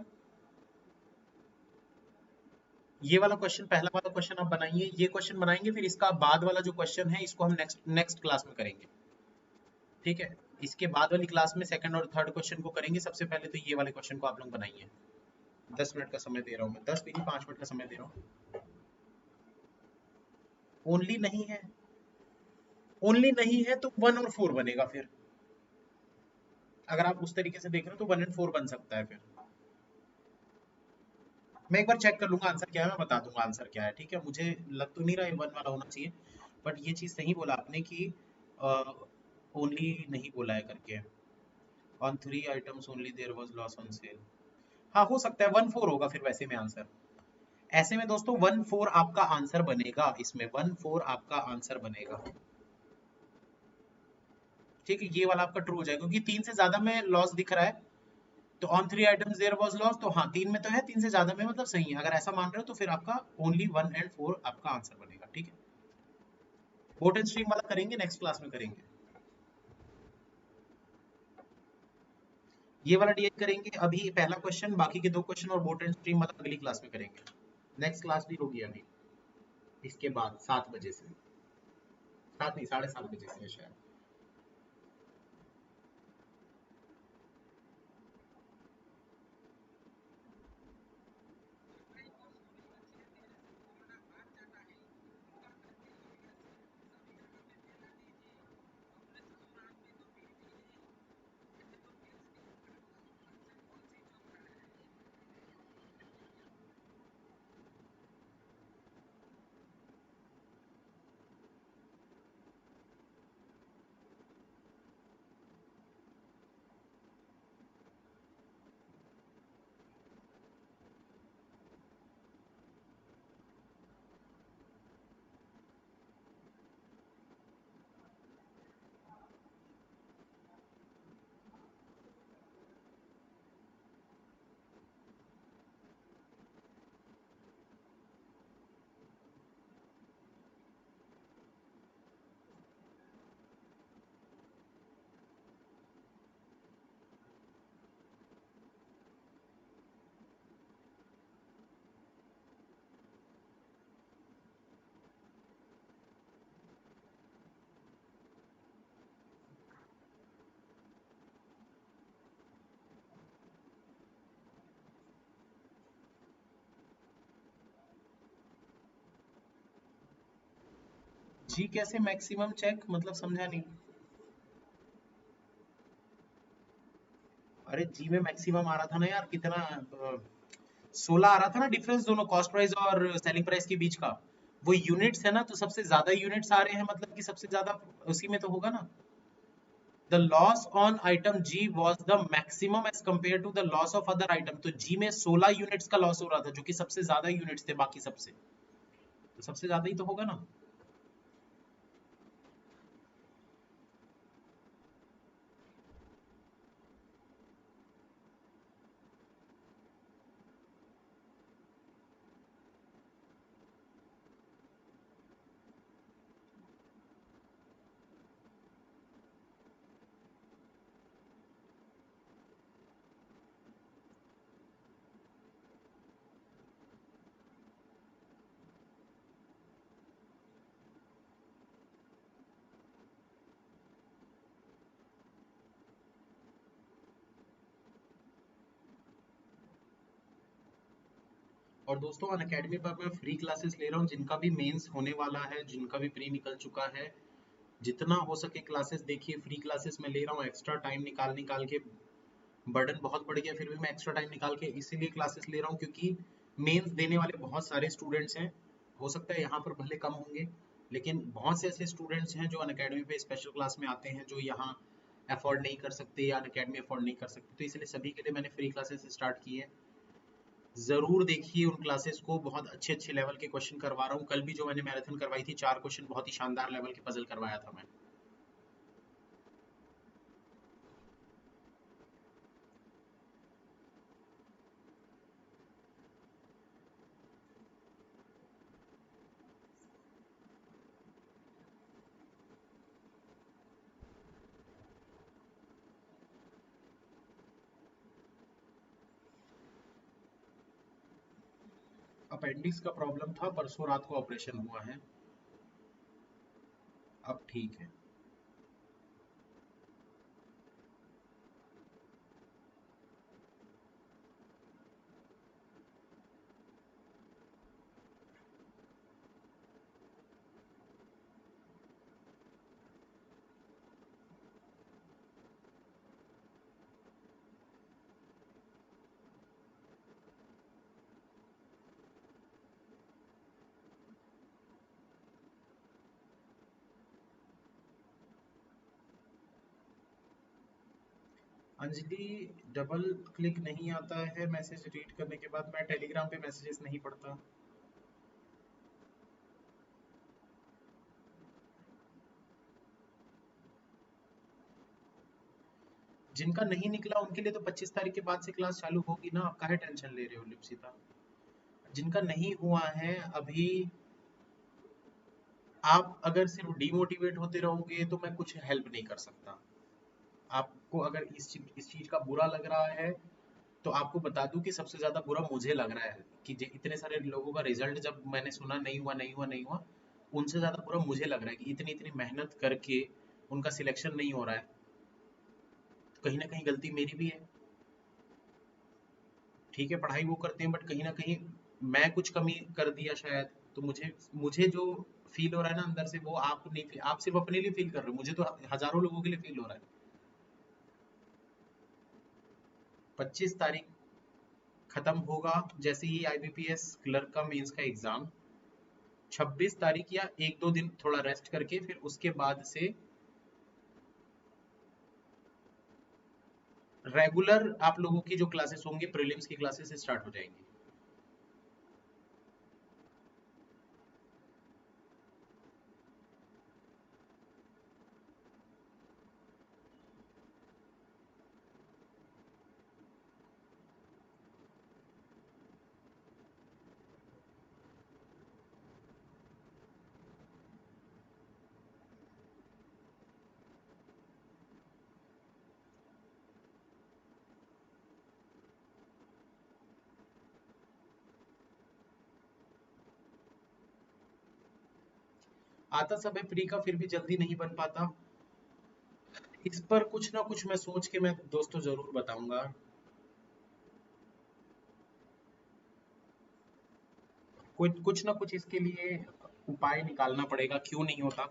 Speaker 1: ये वाला क्वेश्चन, पहला वाला क्वेश्चन आप बनाइए, ये क्वेश्चन बनाएंगे, फिर इसका बाद वाला जो क्वेश्चन है इसको हम नेक्स्ट नेक्स्ट क्लास में करेंगे, ठीक है। इसके बाद वाली क्लास में सेकंड और थर्ड क्वेश्चन को करेंगे। सबसे पहले तो ये वाले क्वेश्चन को आप लोग बनाइए। 10 मिनट का समय दे रहा हूँ मैं, 10 भी नहीं, 5 मिनट का समय दे रहा हूँ। ओनली नहीं है, ओनली नहीं है तो 1 और 4 बनेगा फिर। अगर आप उस तरीके से देख रहे हो तो 1 एंड 4 बन सकता है फिर। मैं एक बार चेक कर लूंगा आंसर क्या है, मैं बता दूंगा आंसर क्या है, ठीक है। मुझे लग तो नहीं रहा है 1 वाला होना चाहिए, बट ये चीज सही बोला आपने कि ओनली नहीं बोला है करके। On 3 items only there was loss on sale. हाँ हो सकता है 1 4 होगा फिर वैसे में आंसर। ऐसे में दोस्तों 1 4 आपका आंसर बनेगा, इसमें 1 4 आपका आंसर बनेगा, ठीक है। ये वाला आपका ट्रू हो जाएगा क्योंकि 3 से ज्यादा में लॉस दिख रहा है। तो on 3 items there was loss, तो हाँ 3 में तो है, 3 से ज्यादा में मतलब सही है। अगर ऐसा मान रहे हो तो फिर आपका ओनली 1 एंड 4 आपका आंसर बनेगा, ठीक है। बोट एंड स्ट्रीम वाला करेंगे नेक्स्ट क्लास में करेंगे। ये वाला डीएच करेंगे अभी पहला क्वेश्चन, बाकी के दो क्वेश्चन और बोट एंड स्ट्रीम मतलब अगली क्लास में करेंगे। नेक्स्ट क्लास भी होगी अभी इसके बाद 7 बजे से, 7 नहीं 7:30 बजे से है शायद। जी कैसे मैक्सिमम चेक मतलब समझा नहीं। अरे जी में मैक्सिमम आ रहा था ना यार, कितना 16 आ रहा था ना डिफरेंस दोनों कॉस्ट प्राइस और सेलिंग प्राइस के बीच का। वो यूनिट्स है ना, तो सबसे ज्यादा यूनिट्स आ रहे हैं मतलब कि सबसे ज्यादा उसी में तो होगा ना। The loss on item G was the maximum as compare to the loss of other item, तो जी में 16 यूनिट्स का लॉस हो रहा था जो कि सबसे ज्यादा यूनिट्स थे बाकी सबसे, तो सबसे ज्यादा ही तो होगा ना। और दोस्तों अनअकैडमी पर मैं फ्री क्लासेस ले रहा हूँ, जिनका भी मेंस होने वाला है, जिनका भी प्री निकल चुका है, जितना हो सके क्लासेस देखिए। फ्री क्लासेस मैं ले रहा हूँ, एक्स्ट्रा टाइम निकाल निकाल के, बर्डन बहुत बढ़ गया फिर भी मैं एक्स्ट्रा टाइम निकाल के इसीलिए क्लासेस ले रहा हूँ क्योंकि मेंस देने वाले बहुत सारे स्टूडेंट्स हैं। हो सकता है यहाँ पर भले कम होंगे, लेकिन बहुत से ऐसे स्टूडेंट्स हैं जो अनअकैडमी पे स्पेशल क्लास में आते हैं, जो यहाँ अफोर्ड नहीं कर सकते या अनअकैडमी अफोर्ड नहीं कर सकते, तो इसलिए सभी के लिए मैंने फ्री क्लासेस स्टार्ट की है। जरूर देखिए उन क्लासेस को, बहुत अच्छे अच्छे लेवल के क्वेश्चन करवा रहा हूँ। कल भी जो मैंने मैराथन करवाई थी, 4 क्वेश्चन बहुत ही शानदार लेवल के पजल करवाया था मैं। अपेंडिक्स का प्रॉब्लम था, परसों रात को ऑपरेशन हुआ है, अब ठीक है। अंजलि, डबल क्लिक नहीं आता है मैसेज रीड करने के बाद, मैं टेलीग्राम पे मैसेजेस नहीं पढ़ता। जिनका नहीं निकला उनके लिए तो 25 तारीख के बाद से क्लास चालू होगी ना, आप काहे टेंशन ले रहे हो लिप्सिता। जिनका नहीं हुआ है अभी, आप अगर सिर्फ डिमोटिवेट होते रहोगे तो मैं कुछ हेल्प नहीं कर सकता। आपको अगर इस चीज का बुरा लग रहा है तो आपको बता दूं कि सबसे ज्यादा बुरा मुझे लग रहा है कि इतने सारे लोगों का रिजल्ट जब मैंने सुना नहीं हुआ नहीं हुआ नहीं हुआ, उनसे ज्यादा बुरा मुझे लग रहा है कि इतनी इतनी मेहनत करके उनका सिलेक्शन नहीं हो रहा है। तो कहीं ना कहीं गलती मेरी भी है। ठीक है, पढ़ाई वो करते हैं बट कहीं ना कहीं मैं कुछ कमी कर दिया शायद। तो मुझे मुझे जो फील हो रहा है ना अंदर से, वो आप नहीं, आप सिर्फ अपने लिए फील कर रहे हो, मुझे तो हजारों लोगों के लिए फील हो रहा है। 25 तारीख खत्म होगा जैसे ही आईबीपीएस क्लर्क का मेंस का एग्जाम। 26 तारीख या एक दो दिन थोड़ा रेस्ट करके फिर उसके बाद से रेगुलर आप लोगों की जो क्लासेस होंगी, प्रीलिम्स की क्लासेस स्टार्ट हो जाएंगी। आता सब है प्री का, फिर भी जल्दी नहीं बन पाता। इस पर कुछ ना कुछ मैं सोच के मैं दोस्तों जरूर बताऊंगा। कोई कुछ ना कुछ इसके लिए उपाय निकालना पड़ेगा, क्यों नहीं होता।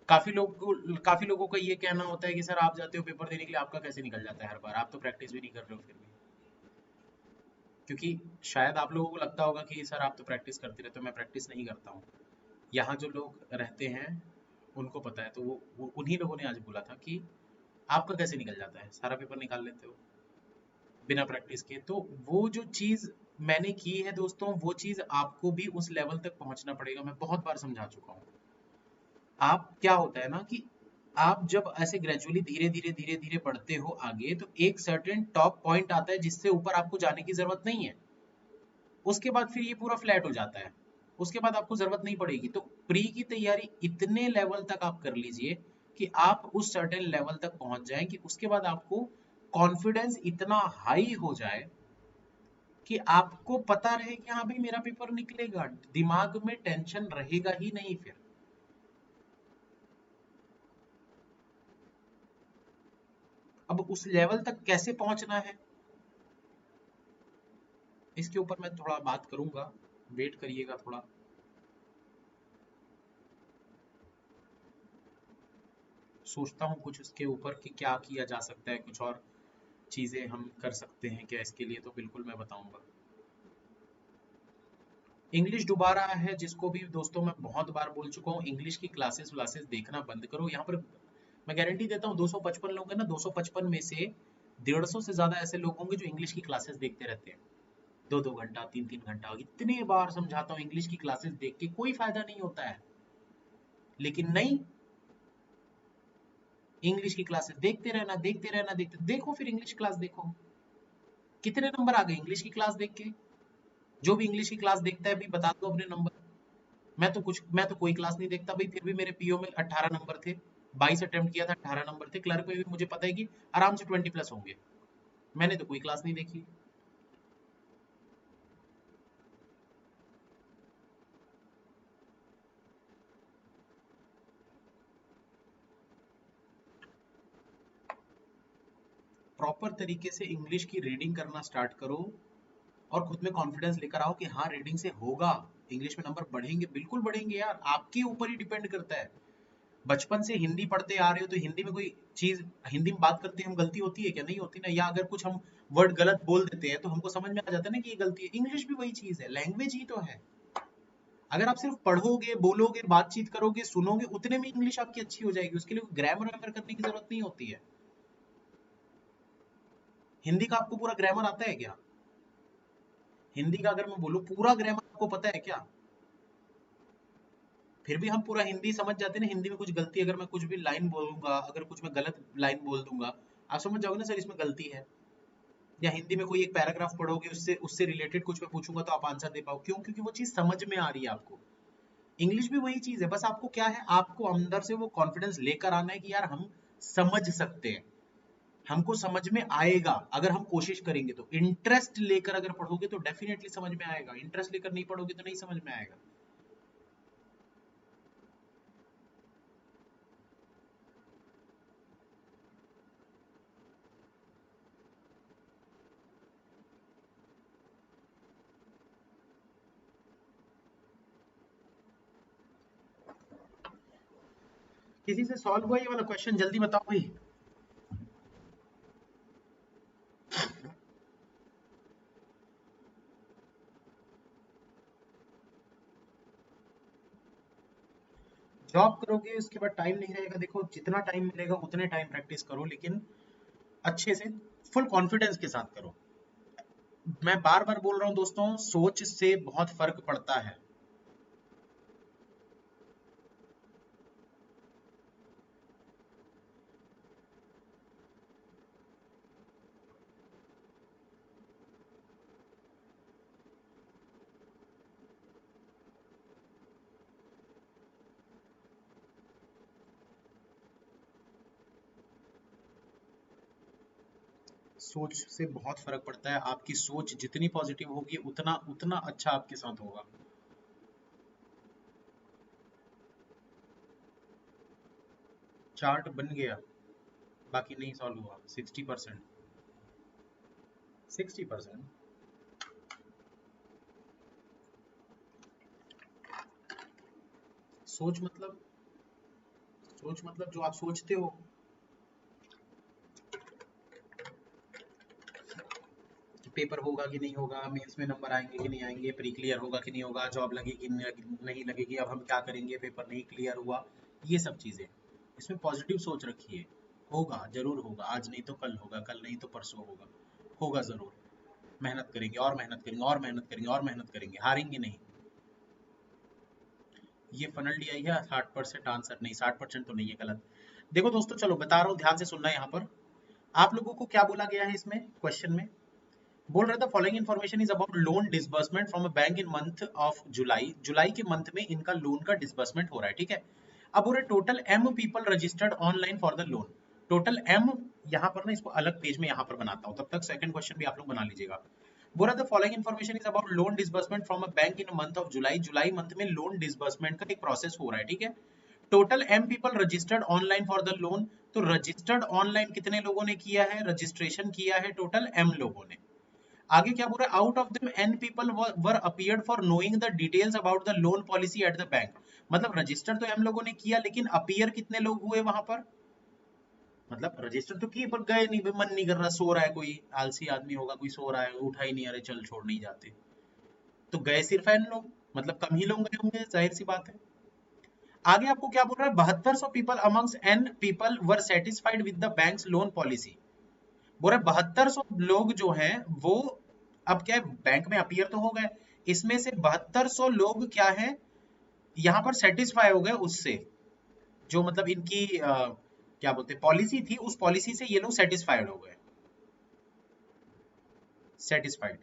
Speaker 1: काफी लोगों का ये कहना होता है कि सर आप जाते हो पेपर देने के लिए, आपका कैसे निकल जाता है हर बार, आप तो प्रैक्टिस भी नहीं कर रहे हो फिर भी। क्योंकि शायद आप लोगों को लगता होगा कि सर आप तो प्रैक्टिस करते रहते हो, मैं प्रैक्टिस नहीं करता हूँ। यहाँ जो लोग रहते हैं उनको पता है, तो वो उन्हीं लोगों ने आज बोला था कि आपका कैसे निकल जाता है, सारा पेपर निकाल लेते हो बिना प्रैक्टिस के। तो वो जो चीज मैंने की है दोस्तों, वो चीज आपको भी उस लेवल तक पहुंचना पड़ेगा। मैं बहुत बार समझा चुका हूँ। आप क्या होता है ना कि आप जब ऐसे ग्रेजुअली धीरे धीरे धीरे धीरे बढ़ते हो आगे, तो एक सर्टेन टॉप पॉइंट आता है जिससे ऊपर आपको जाने की जरूरत नहीं है। उसके बाद फिर ये पूरा फ्लैट हो जाता है, उसके बाद आपको जरूरत नहीं पड़ेगी। तो प्री की तैयारी इतने लेवल तक आप कर लीजिए कि आप उस सर्टेन लेवल तक पहुंच जाएं कि उसके बाद आपको कॉन्फिडेंस इतना हाई हो जाए कि आपको पता रहे कि हाँ भाई मेरा पेपर निकलेगा, दिमाग में टेंशन रहेगा ही नहीं फिर। अब उस लेवल तक कैसे पहुंचना है, इसके ऊपर मैं थोड़ा बात करूंगा, वेट करिएगा थोड़ा। सोचता हूँ कुछ उसके ऊपर कि क्या किया जा सकता है, कुछ और चीजें हम कर सकते हैं क्या इसके लिए, तो बिल्कुल मैं बताऊंगा। इंग्लिश दोबारा है, जिसको भी दोस्तों मैं बहुत बार बोल चुका हूँ, इंग्लिश की क्लासेस व्लासेस देखना बंद करो। यहाँ पर मैं गारंटी देता हूँ 255 लोग हैं ना, 255 में से 150 से ज्यादा ऐसे लोग होंगे जो इंग्लिश की क्लासेस देखते रहते हैं। 2-2 घंटा 3-3 घंटा, इतने बार समझाता हूँ इंग्लिश की क्लासेस देख के कोई फायदा नहीं होता है। लेकिन नहीं, इंग्लिश की क्लासेस देखते रहना देखते रहना देखो फिर इंग्लिश क्लास देखो। कितने नंबर आ गए इंग्लिश की क्लास देख के? जो भी इंग्लिश की क्लास देखता है भी बता दो अपने नंबर। मैं तो कोई क्लास नहीं देखता भाई, फिर भी मेरे पीओ में 18 नंबर थे। 22 अटेम्प्ट किया था, 18 नंबर थे। क्लर्क में भी मुझे पता है कि आराम से 20+ होंगे। मैंने तो कोई क्लास नहीं देखी। प्रॉपर तरीके से इंग्लिश की रीडिंग करना स्टार्ट करो और खुद में कॉन्फिडेंस लेकर आओ कि हाँ रीडिंग से होगा, इंग्लिश में नंबर बढ़ेंगे, बिल्कुल बढ़ेंगे यार, आपके ऊपर ही डिपेंड करता है। बचपन से हिंदी पढ़ते आ रहे हो तो हिंदी में कोई चीज, हिंदी में बात करते हैं हम, गलती होती है क्या? नहीं होती ना। या अगर कुछ हम वर्ड गलत बोल देते हैं तो हमको समझ में आ जाता है ना कि ये गलती है। इंग्लिश भी वही चीज है, लैंग्वेज ही तो है। अगर आप सिर्फ पढ़ोगे, बोलोगे, बातचीत करोगे, सुनोगे, उतने में इंग्लिश आपकी अच्छी हो जाएगी। उसके लिए ग्रामर वगैरह करने की जरूरत नहीं होती है। हिंदी का आपको पूरा ग्रामर आता है क्या? हिंदी का अगर मैं बोलूँ पूरा ग्रामर आपको पता है क्या? फिर भी हम पूरा हिंदी समझ जाते हैं ना। हिंदी में कुछ गलती, अगर मैं कुछ भी लाइन बोलूंगा, अगर कुछ मैं गलत लाइन बोल दूंगा, आप समझ जाओगे ना सर इसमें गलती है। या हिंदी में कोई एक पैराग्राफ पढ़ोगे, उससे उससे रिलेटेड कुछ मैं पूछूंगा तो आप आंसर दे पाओ, क्यों? क्योंकि वो चीज समझ में आ रही है आपको। इंग्लिश भी वही चीज है, बस आपको क्या है, आपको अंदर से वो कॉन्फिडेंस लेकर आना है कि यार हम समझ सकते हैं। हमको समझ में आएगा अगर हम कोशिश करेंगे तो। इंटरेस्ट लेकर अगर पढ़ोगे तो डेफिनेटली समझ में आएगा, इंटरेस्ट लेकर नहीं पढ़ोगे तो नहीं समझ में आएगा। किसी से सॉल्व हुआ ये वाला क्वेश्चन? जल्दी बताओ भाई। जॉब करोगे उसके बाद टाइम नहीं रहेगा। देखो जितना टाइम मिलेगा उतने टाइम प्रैक्टिस करो, लेकिन अच्छे से फुल कॉन्फिडेंस के साथ करो। मैं बार बार बोल रहा हूँ दोस्तों, सोच से बहुत फर्क पड़ता है। सोच से बहुत फर्क पड़ता है। आपकी सोच जितनी पॉजिटिव होगी उतना उतना अच्छा आपके साथ होगा। चार्ट बन गया, बाकी नहीं सॉल्व हुआ। 60%। 60%। सोच मतलब, सोच मतलब जो आप सोचते हो। कि पेपर होगा कि नहीं होगा, मेंस में नंबर आएंगे कि नहीं आएंगे, प्री क्लियर होगा कि नहीं होगा, जॉब लगेगी कि नहीं लगेगी, अब हम क्या करेंगे, पेपर नहीं क्लियर हुआ, ये सब चीजें। इसमें पॉजिटिव सोच रखिए। होगा, जरूर होगा, आज नहीं तो कल होगा, कल नहीं तो परसों होगा, होगा जरूर। मेहनत करेंगे और मेहनत करेंगे और मेहनत करेंगे और मेहनत करेंगे, हारेंगे नहीं। ये फनल डी आई है 60% आंसर नहीं, 60% तो नहीं है, गलत। देखो दोस्तों, चलो बता रहा हूँ, ध्यान से सुनना। यहाँ पर आप लोगों को क्या बोला गया है इसमें क्वेश्चन में? बोल रहा था following information is about loan disbursement from a bank in month of July. जुलाई के मंथ में इनका लोन का डिसबर्समेंट हो रहा है, ठीक है। अब बोल रहे total M people registered online for the loan. Total M, यहाँ पर ना इसको अलग पेज में यहाँ पर बनाता हूँ, तब तक सेकंड क्वेश्चन भी आप लोग बना लीजिएगा। बोल रहा था following information is about loan disbursement from a bank in month of July. जुलाई मंथ में लोन डिसबर्समेंट का एक प्रोसेस हो रहा है, ठीक है। Total M people registered online for the loan. तो रजिस्टर्ड ऑनलाइन कितने लोगों ने किया है, रजिस्ट्रेशन किया है टोटल एम लोगों ने। आगे क्या बोल रहा है, out of them an people were appeared for knowing the details about the loan policy eight the bank. मतलब रजिस्टर तो एम लोगों ने किया, लेकिन अपीयर कितने लोग हुए वहां पर? मतलब रजिस्टर तो किए पर गए नहीं, मन नहीं कर रहा, सो रहा है, कोई आलसी आदमी होगा, कोई सो रहा है, उठा ही नहीं, अरे चल छोड़, नहीं जाते, तो गए सिर्फ एन लोग, मतलब कम ही लोग गए होंगे, जाहिर सी बात है। आगे आपको क्या बोल रहा है, 7200 people amongst N people were satisfied with the bank's loan policy. बोल रहे 7200 लोग जो हैं वो अब क्या है, बैंक में अपीयर तो हो गए, इसमें से 7200 लोग क्या है, यहाँ पर सेटिस्फाई हो गए उससे, जो मतलब इनकी क्या बोलते पॉलिसी थी, उस पॉलिसी से ये लोग सेटिस्फाइड हो गए। सेटिस्फाइड,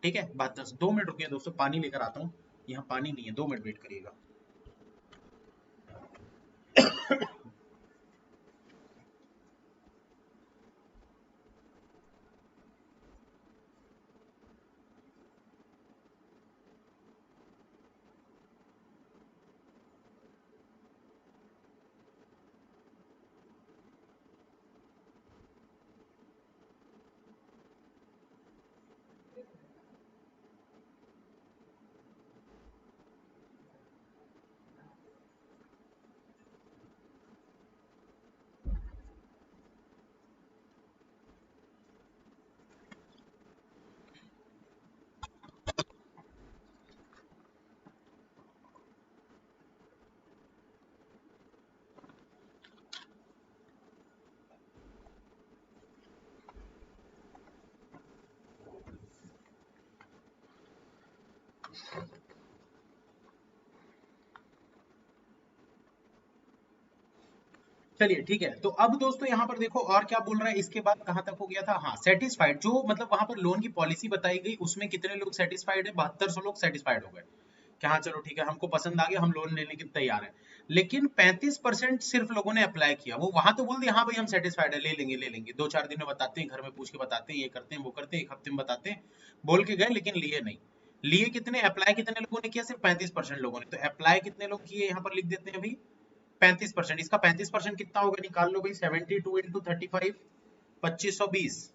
Speaker 1: ठीक है। बात 2 मिनट रुकिए दोस्तों, पानी लेकर आता हूँ, यहाँ पानी नहीं है, 2 मिनट वेट करिएगा। चलिए ठीक है, तो अब दोस्तों यहाँ पर देखो और क्या बोल रहा है, इसके बाद कहाँ तक हो गया था, हाँ सेटिस्फाइड, जो मतलब वहां पर लोन की पॉलिसी बताई गई उसमें कितने लोग सेटिस्फाइड है, 7200 लोग सेटिस्फाइड हो गए। कि हाँ चलो ठीक है हमको पसंद आ गया, हम लोन लेने के तैयार है। लेकिन 35% सिर्फ लोगों ने अप्लाई किया। वो वहां तो बोल दिया हाँ भाई हम सेटिस्फाइड है, ले लेंगे ले लेंगे, 2-4 दिन में बताते हैं, घर में पूछ के बताते हैं, ये करते हैं वो करते हैं, 1 हफ्ते में बताते हैं, बोल के गए लेकिन लिए नहीं। लिए कितने, अप्लाई कितने लोगों ने किया? सिर्फ 35% लोगों ने। तो अप्लाई कितने लोग किए यहाँ पर लिख देते हैं भाई 35%। इसका 35% कितना होगा निकाल लो भाई, 72 इंटू 35, 2520।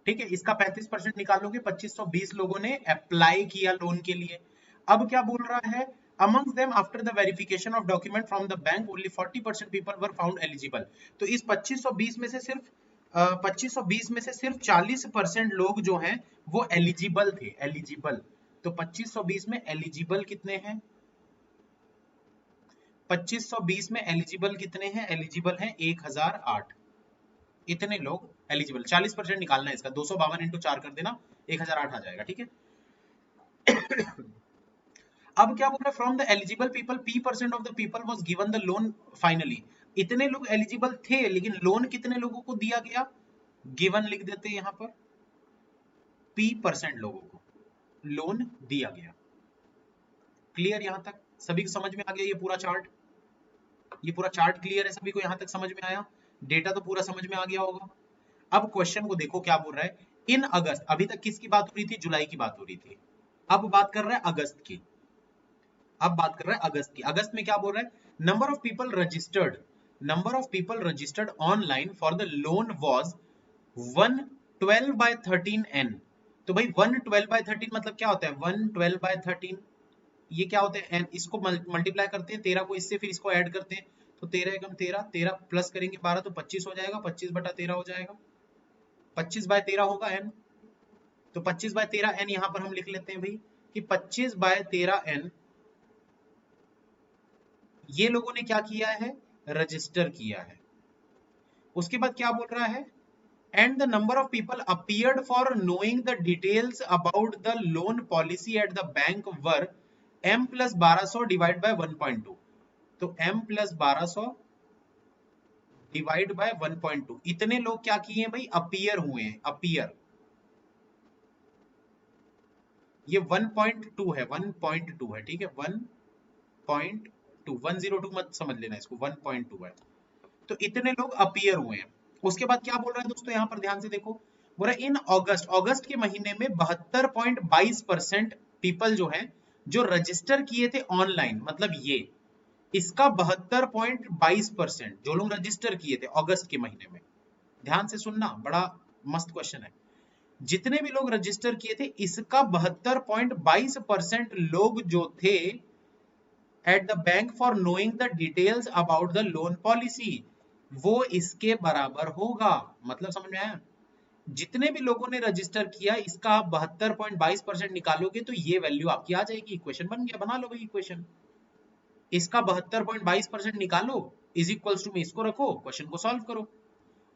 Speaker 1: ठीक है, इसका 35% निकालोगे, 2520 लोगों ने अप्लाई किया लोन के लिए। अब क्या बोल रहा है, amongst them after the verification of document from the bank only 40% people were found eligible। तो इस 2520 में से सिर्फ 2520 में से सिर्फ 40% लोग जो हैं वो एलिजिबल थे, एलिजिबल। तो 2520 में एलिजिबल कितने हैं? 2520 में एलिजिबल कितने हैं? एलिजिबल हैं 1008। इतने लोग एलिजिबल, 40% निकालना है इसका, 252 इंटू 4 कर देना, 1008 आ जाएगा। ठीक है। अब क्या बोल रहा है, from the eligible people P% of the people was given the loan finally. इतने लोग एलिजिबल थे लेकिन लोन कितने लोगों को दिया गया? गिवन लिख देते हैं यहां पर, P% लोगों को लोन दिया गया। क्लियर यहां तक सभी को समझ में आ गया? ये पूरा चार्ट, ये पूरा चार्ट क्लियर है सभी को? यहां तक समझ में आया? डेटा तो पूरा समझ में आ गया होगा। अब क्वेश्चन को देखो क्या बोल रहा है, इन अगस्त, अभी तक किसकी बात हो रही थी? जुलाई की बात हो रही थी। अब बात कर रहा है अगस्त की, अब बात कर रहा है अगस्त की। अगस्त में क्या बोल रहा है, number of people registered, number of people registered online for the loan was 112/13n। तो भाई 112/13 मतलब क्या होता है? 112/13 ये क्या होता है? n, इसको मल्टीप्लाई करते हैं 13 को इससे, फिर इसको ऐड करते हैं, तो 13 एकम 13, 13 प्लस करेंगे 12 तो 25 हो जाएगा, 25/13 हो जाएगा, 25/13 होगा n। तो 25/13 n यहां पर हम लिख लेते हैं भाई कि 25/13 n ये लोगों ने क्या किया है? रजिस्टर किया है। उसके बाद क्या बोल रहा है, and the number of people appeared for knowing the details about the loan policy eight the bank were m + 1200 divide by 1.2। तो m + 1200 डिवाइड बाय 1.2, इतने लोग क्या किए हैं भाई? अपीयर हुए हैं, अपीयर। ये 1.2 है, 1.2 है, ठीक है, 1.2, 102 मत समझ लेना इसको, 1.2 है। तो इतने लोग अपीयर हुए हैं। उसके बाद क्या बोल रहा है दोस्तों, यहां पर ध्यान से देखो, बोल रहा है इन अगस्त, अगस्त के महीने में 72.22% पीपल जो हैं जो रजिस्टर किए थे ऑनलाइन, मतलब ये इसका 72.22% जो लोग रजिस्टर किए थे अगस्त के महीने में। ध्यान से सुनना, बड़ा मस्त क्वेश्चन है। जितने भी लोग रजिस्टर किए थे इसका 72.22% लोग जो थे eight the bank for knowing the details about the loan policy, वो इसके बराबर होगा। मतलब समझ में आया? जितने भी लोगों ने रजिस्टर किया इसका 72.22% निकालोगे तो ये वैल्यू आपकी आ जाएगी। इक्वेशन बन गया, बना लो भाई इक्वेशन। इसका 72.22% निकालो इज इक्वल्स टू में इसको रखो, क्वेश्चन को सॉल्व करो।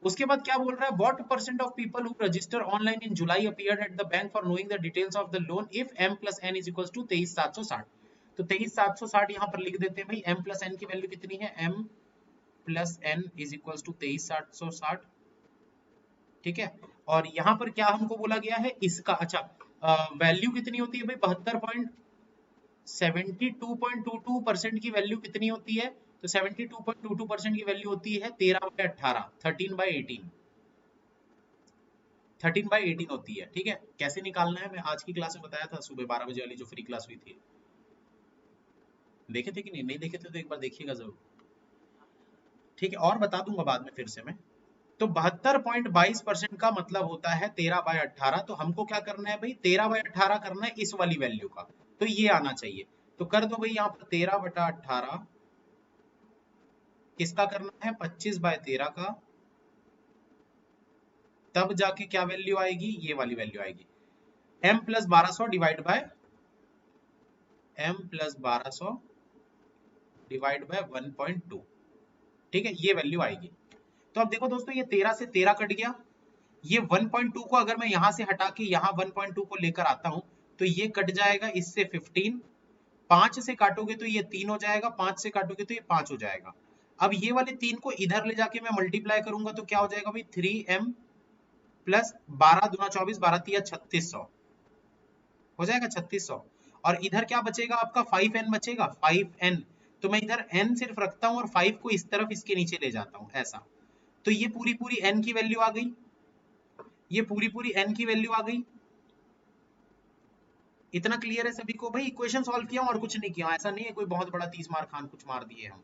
Speaker 1: उसके बाद क्या बोल रहा है, what percent of people who register online in July appeared at the bank for knowing the details of the loan if m + n is equals to 23760। तो 23760 यहां पर लिख देते हैं भाई, m + n की वैल्यू कितनी है? m + n is equals to 23760। ठीक है, और यहां पर क्या हमको बोला गया है इसका, अच्छा वैल्यू कितनी होती है भाई? 72.22% की वैल्यू कितनी होती है? तो 72.22% की वैल्यू होती है 13/18, 13/18, 13/18 होती है। ठीक है, कैसे निकालना है मैं आज की क्लास में बताया था, सुबह 12 बजे वाली जो फ्री क्लास हुई थी। देखे थे कि नहीं? नहीं देखे थे तो एक बार देखिएगा जरूर। ठीक है, और बता दूंगा बाद में फिर से मैं। तो 72.22% का मतलब होता है 13/18। तो हमको क्या करना है भाई? 13/18 करना है इस वाली वैल्यू का, तो ये आना चाहिए। तो कर दो भाई यहाँ पर 13/18 किसका करना है? 25/13 का, तब जाके क्या वैल्यू आएगी? ये वाली वैल्यू आएगी, m + 1200 divide by m + 1200 divide by 1.2। ठीक है, ये वैल्यू आएगी। तो अब देखो दोस्तों, ये 13 से 13 कट गया, ये 1.2 को अगर मैं यहां से हटा के यहां 1.2 को लेकर आता हूं तो ये कट जाएगा इससे 15, 5 से काटोगे तो ये 3 हो जाएगा, 5 से काटोगे तो ये 5 हो जाएगा। अब ये वाले 3 को इधर ले जाके मैं मल्टीप्लाई करूंगा तो क्या हो जाएगा भाई? 3m + 12 दूना 24, 12 तिया 3600 हो जाएगा, 3600। और इधर क्या बचेगा आपका 5n बचेगा 5n। तो मैं इधर n सिर्फ रखता हूं और 5 को इस तरफ इसके नीचे ले जाता हूं ऐसा। तो ये पूरी पूरी n की वैल्यू आ गई, ये पूरी पूरी n की वैल्यू आ गई। इतना क्लियर है सभी को? भाई इक्वेशन सॉल्व किया और कुछ नहीं किया, ऐसा नहीं है कोई बहुत बड़ा 30 मार खान कुछ मार दिए हम।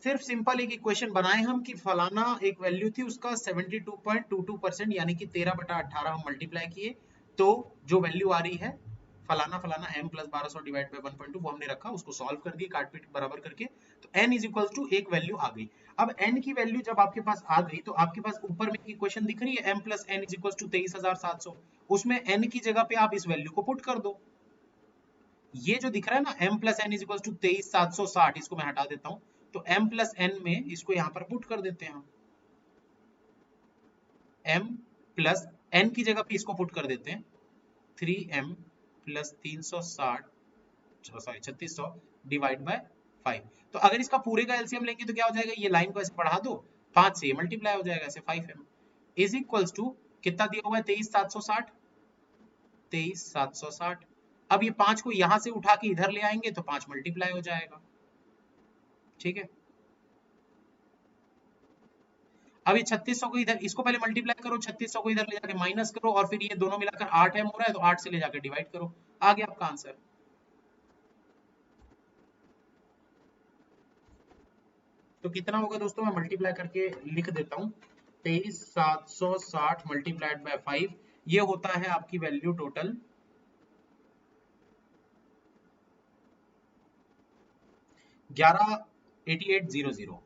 Speaker 1: सिर्फ सिंपल एक इक्वेशन बनाए हम कि फलाना एक वैल्यू थी उसका 72.22% यानी कि 13/18 हम मल्टीप्लाई किए, तो जो वैल्यू आ रही है फलाना फलाना m प्लस 1200 डिवाइड बाई 1.2 वो हमने रखा, उसको सॉल्व कर दिए काट पीट बराबर करके, तो n इज इक्वल टू एक वैल्यू आ गई। अब n की वैल्यू जब आपके पास आ गई तो आपके पास ऊपर में इक्वेशन दिख रही है m plus n is equal to 23,700, उसमें n की जगह पे आप इस वैल्यू को पुट कर दो। ये जो दिख रहा है ना m plus N is equal to 23,760, इसको मैं हटा देता हूं, तो m प्लस n में इसको यहां पर पुट कर देते हैं हम, m प्लस n की जगह पे इसको पुट कर देते हैं 3m plus 360 sorry 3600 divide by 5। तो अगर इसका पूरे का एलसीएम लेंगे तो क्या हो जाएगा, ये लाइन को ऐसे बढ़ा दो 5 से ये मल्टीप्लाई हो जाएगा ऐसे 5m इज इक्वल्स टू कितना दिया हुआ है 23,760, 23,760। अब ये 5 को यहां से उठा के इधर ले आएंगे तो 5 मल्टीप्लाई हो जाएगा, ठीक है। अब ये 3600 को इधर इसको पहले मल्टीप्लाई करो, 3600 को इधर ले जाके माइनस करो और फिर ये दोनों मिलाकर 8m हो रहा है तो 8 से ले जाकर डिवाइड करो, आ गया आपका आंसर। तो कितना होगा दोस्तों, मैं मल्टीप्लाई करके लिख देता हूं, 23,760 मल्टीप्लाइड बाय 5, ये होता है आपकी वैल्यू टोटल 118800,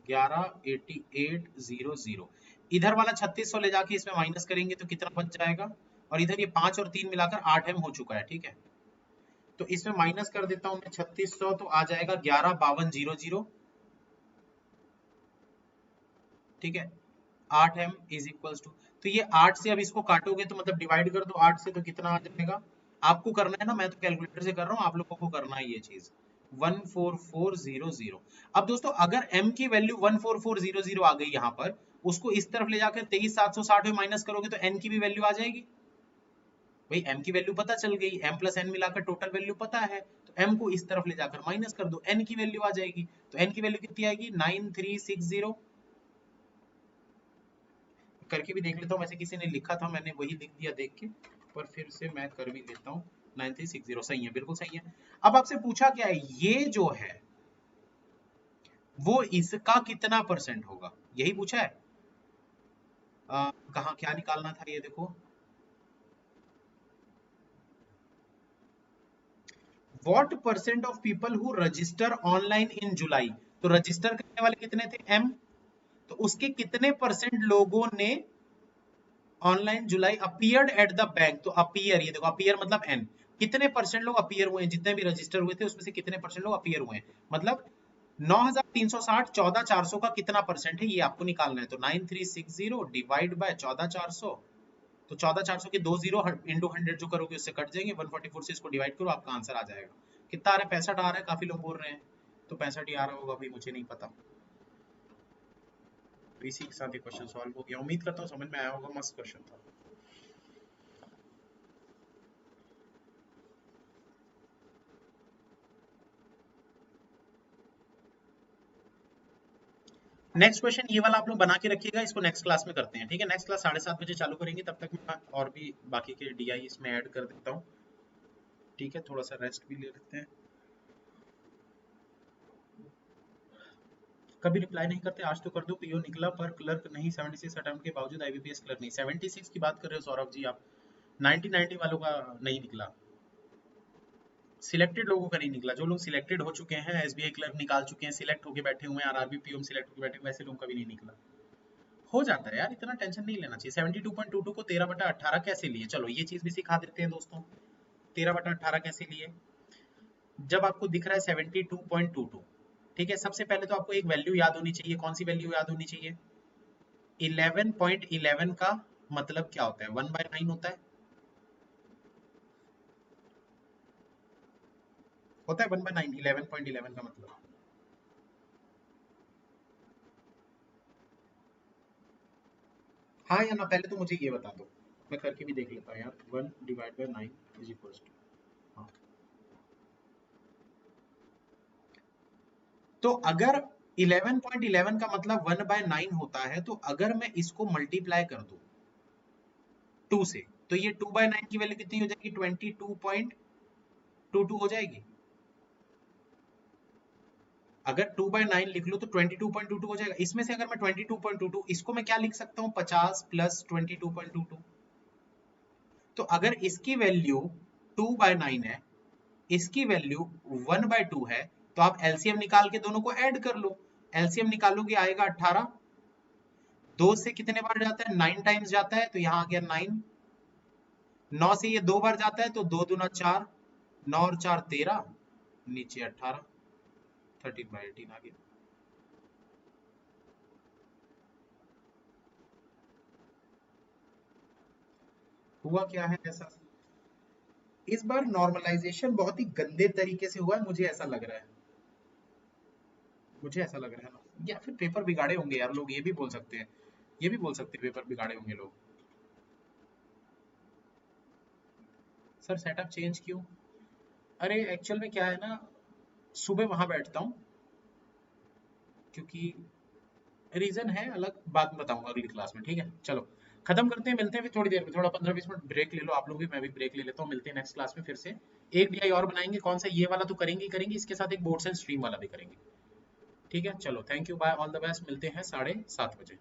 Speaker 1: 118800। इधर वाला 3600 ले जाके इसमें माइनस करेंगे तो कितना बच जाएगा, और इधर ये 5 और 3 मिलाकर 8m हो चुका है, ठीक है। तो इसमें माइनस कर देता हूं मैं 3600, तो आ जाएगा 115200, ठीक है। 8m इज इक्वल्स टू, तो ये 8 से अब इसको काटोगे तो मतलब डिवाइड कर दो 8 से तो कितना आ जाएगा, आपको करना है ना, मैं तो कैलकुलेटर से कर रहा हूँ, आप लोगों को करना है ये चीज 14400। अब दोस्तों अगर m की वैल्यू 14400 आ गई यहाँ पर, उसको इस तरफ ले जाकर 23,760 में माइनस करोगे तो n की भी वैल्यू आ जाएगी। भाई m की वैल्यू पता चल गई, m प्लस n मिलाकर टोटल वैल्यू पता है, तो m को इस तरफ ले जाकर माइनस कर दो, n की वैल्यू आ जाएगी। तो n की वैल्यू कितनी आएगी 9360, करके भी देख लेता हूँ, वैसे किसी ने लिखा था मैंने वही लिख दिया देख के, पर फिर से मैं कर भी लेता हूँ। 9360 सही है, बिल्कुल सही है। अब आपसे पूछा क्या है, ये जो है वो इसका कितना परसेंट होगा, यही पूछा है। कहाँ क्या निकालना था ये देखो, what percent of people who register online in July, तो रजिस्टर करने वाले कितने थे m, तो उसके कितने परसेंट लोगों ने online July appeared at the bank, तो अपीयर ये देखो अपीयर मतलब n, कितने परसेंट लोग अपीयर हुए हैं, जितने भी रजिस्टर हुए थे उसमें से कितने परसेंट लोग अपीयर हुए हैं, मतलब 9360 14400 का कितना परसेंट है ये आपको निकालना है। तो 9360 डिवाइड बाय 14400, तो 14400 के 2 जीरो इंटू 100 जो करोगे उससे कट जाएंगे, 144 से इसको डिवाइड करो आपका आंसर आ जाएगा। कितना आ रहा है 65 आ रहा है, काफी लोग बोल रहे हैं, तो 65 ही आ रहा होगा, अभी मुझे नहीं पता। तो इसी के साथ ये क्वेश्चन सॉल्व हो गया, उम्मीद करता हूँ समझ में आया होगा, मस्त क्वेश्चन था। नेक्स्ट क्वेश्चन ये वाला आप लोग बना के रखिएगा, इसको नेक्स्ट क्लास में करते हैं, ठीक है। नेक्स्ट क्लास 7:30 बजे चालू करेंगे, तब तक मैं और भी बाकी के डीआई इसमें ऐड कर देता हूँ, ठीक है। थोड़ा सा रेस्ट भी ले लेते हैं, कभी रिप्लाई नहीं करते, आज तो कर दो, पीओ निकला पर क्लर्क नहीं, 76 अटेम्प्ट के बावजूद आईबीपीएस क्लर्क नहीं। 76 की बात कर रहे हो सौरभ जी आप, 90 वालों का नहीं निकला, सिलेक्टेड लोगों का नहीं निकला, जो लोग सिलेक्टेड हो चुके हैं, एसबीआई क्लर्क निकाल चुके हैं, सिलेक्ट होके बैठे हुए हैं, आरआरबी पीओ सिलेक्ट होके बैठे हुए, वैसे लोगों का भी नहीं निकला। हो जाता है यार, इतना टेंशन नहीं लेना चाहिए। 72.22 को 13/18 कैसे लिए, चलो ये चीज भी सिखा देते हैं दोस्तों। 13/18 कैसे लिए, जब आपको दिख रहा है 72.22, ठीक है, सबसे पहले तो आपको एक वैल्यू याद होनी चाहिए, कौन सी वैल्यू याद होनी चाहिए, 11.11 का मतलब क्या होता है, 1/9 होता है 1/9, 11.11 का मतलब। हाँ या ना, पहले तो मुझे ये बता दो। मैं करके भी देख लेता हूँ यार, 1 divide by 9 is equals to, हाँ। तो अगर 11.11 का मतलब 1/9 होता है, तो अगर मैं इसको मल्टीप्लाई कर दूं 2 से, तो ये 2/9 की वैल्यू कितनी हो जाएगी? 22.22 हो जाएगी। अगर 2/9 लिख लो तो 22.22 हो जाएगा। इसमें से अगर मैं 22.22, इसको मैं क्या लिख सकता हूँ? 50 प्लस 22.22। तो अगर इसकी वैल्यू 2/9 है, इसकी वैल्यू 1/2 है, तो आप एलसीएम निकाल के दोनों को ऐड कर लो। एलसीएम निकालोगे आएगा 18। 2 से कितने बार जाता है? 9 टाइम्स जाता है, तो यहाँ आ गया 9। 9 से ये 2 बार जाता है, तो 2 दूना 4, 9 और 4 13, नीचे 18, 13/18 आ गया। हुआ क्या है ऐसा? इस बार नॉर्मलाइजेशन बहुत ही गंदे तरीके से हुआ है, मुझे ऐसा लग रहा है। मुझे ऐसा लग रहा है ना, या फिर पेपर बिगाड़े होंगे यार लोग, ये भी बोल सकते हैं। ये भी बोल सकते हैं पेपर बिगाड़े होंगे लोग। सर सेटअप चेंज क्यों? अरे एक्चुअल में क्या है ना, सुबह वहां बैठता हूँ, क्योंकि रीजन है अलग, बात बताऊंगा अगली क्लास में, ठीक है? चलो खत्म करते हैं, मिलते हैं फिर थोड़ी देर में, थोड़ा 15-20 मिनट ब्रेक ले लो आप लोग भी, मैं भी ब्रेक ले लेता हूँ। मिलते हैं नेक्स्ट क्लास में फिर से। एक डीआई और बनाएंगे, कौन सा? ये वाला तो करेंगे ही करेंगे, इसके साथ एक बोर्ड्स एंड स्ट्रीम वाला भी करेंगे। ठीक है, चलो thank you, bye, all the best, मिलते हैं 7:30 बजे।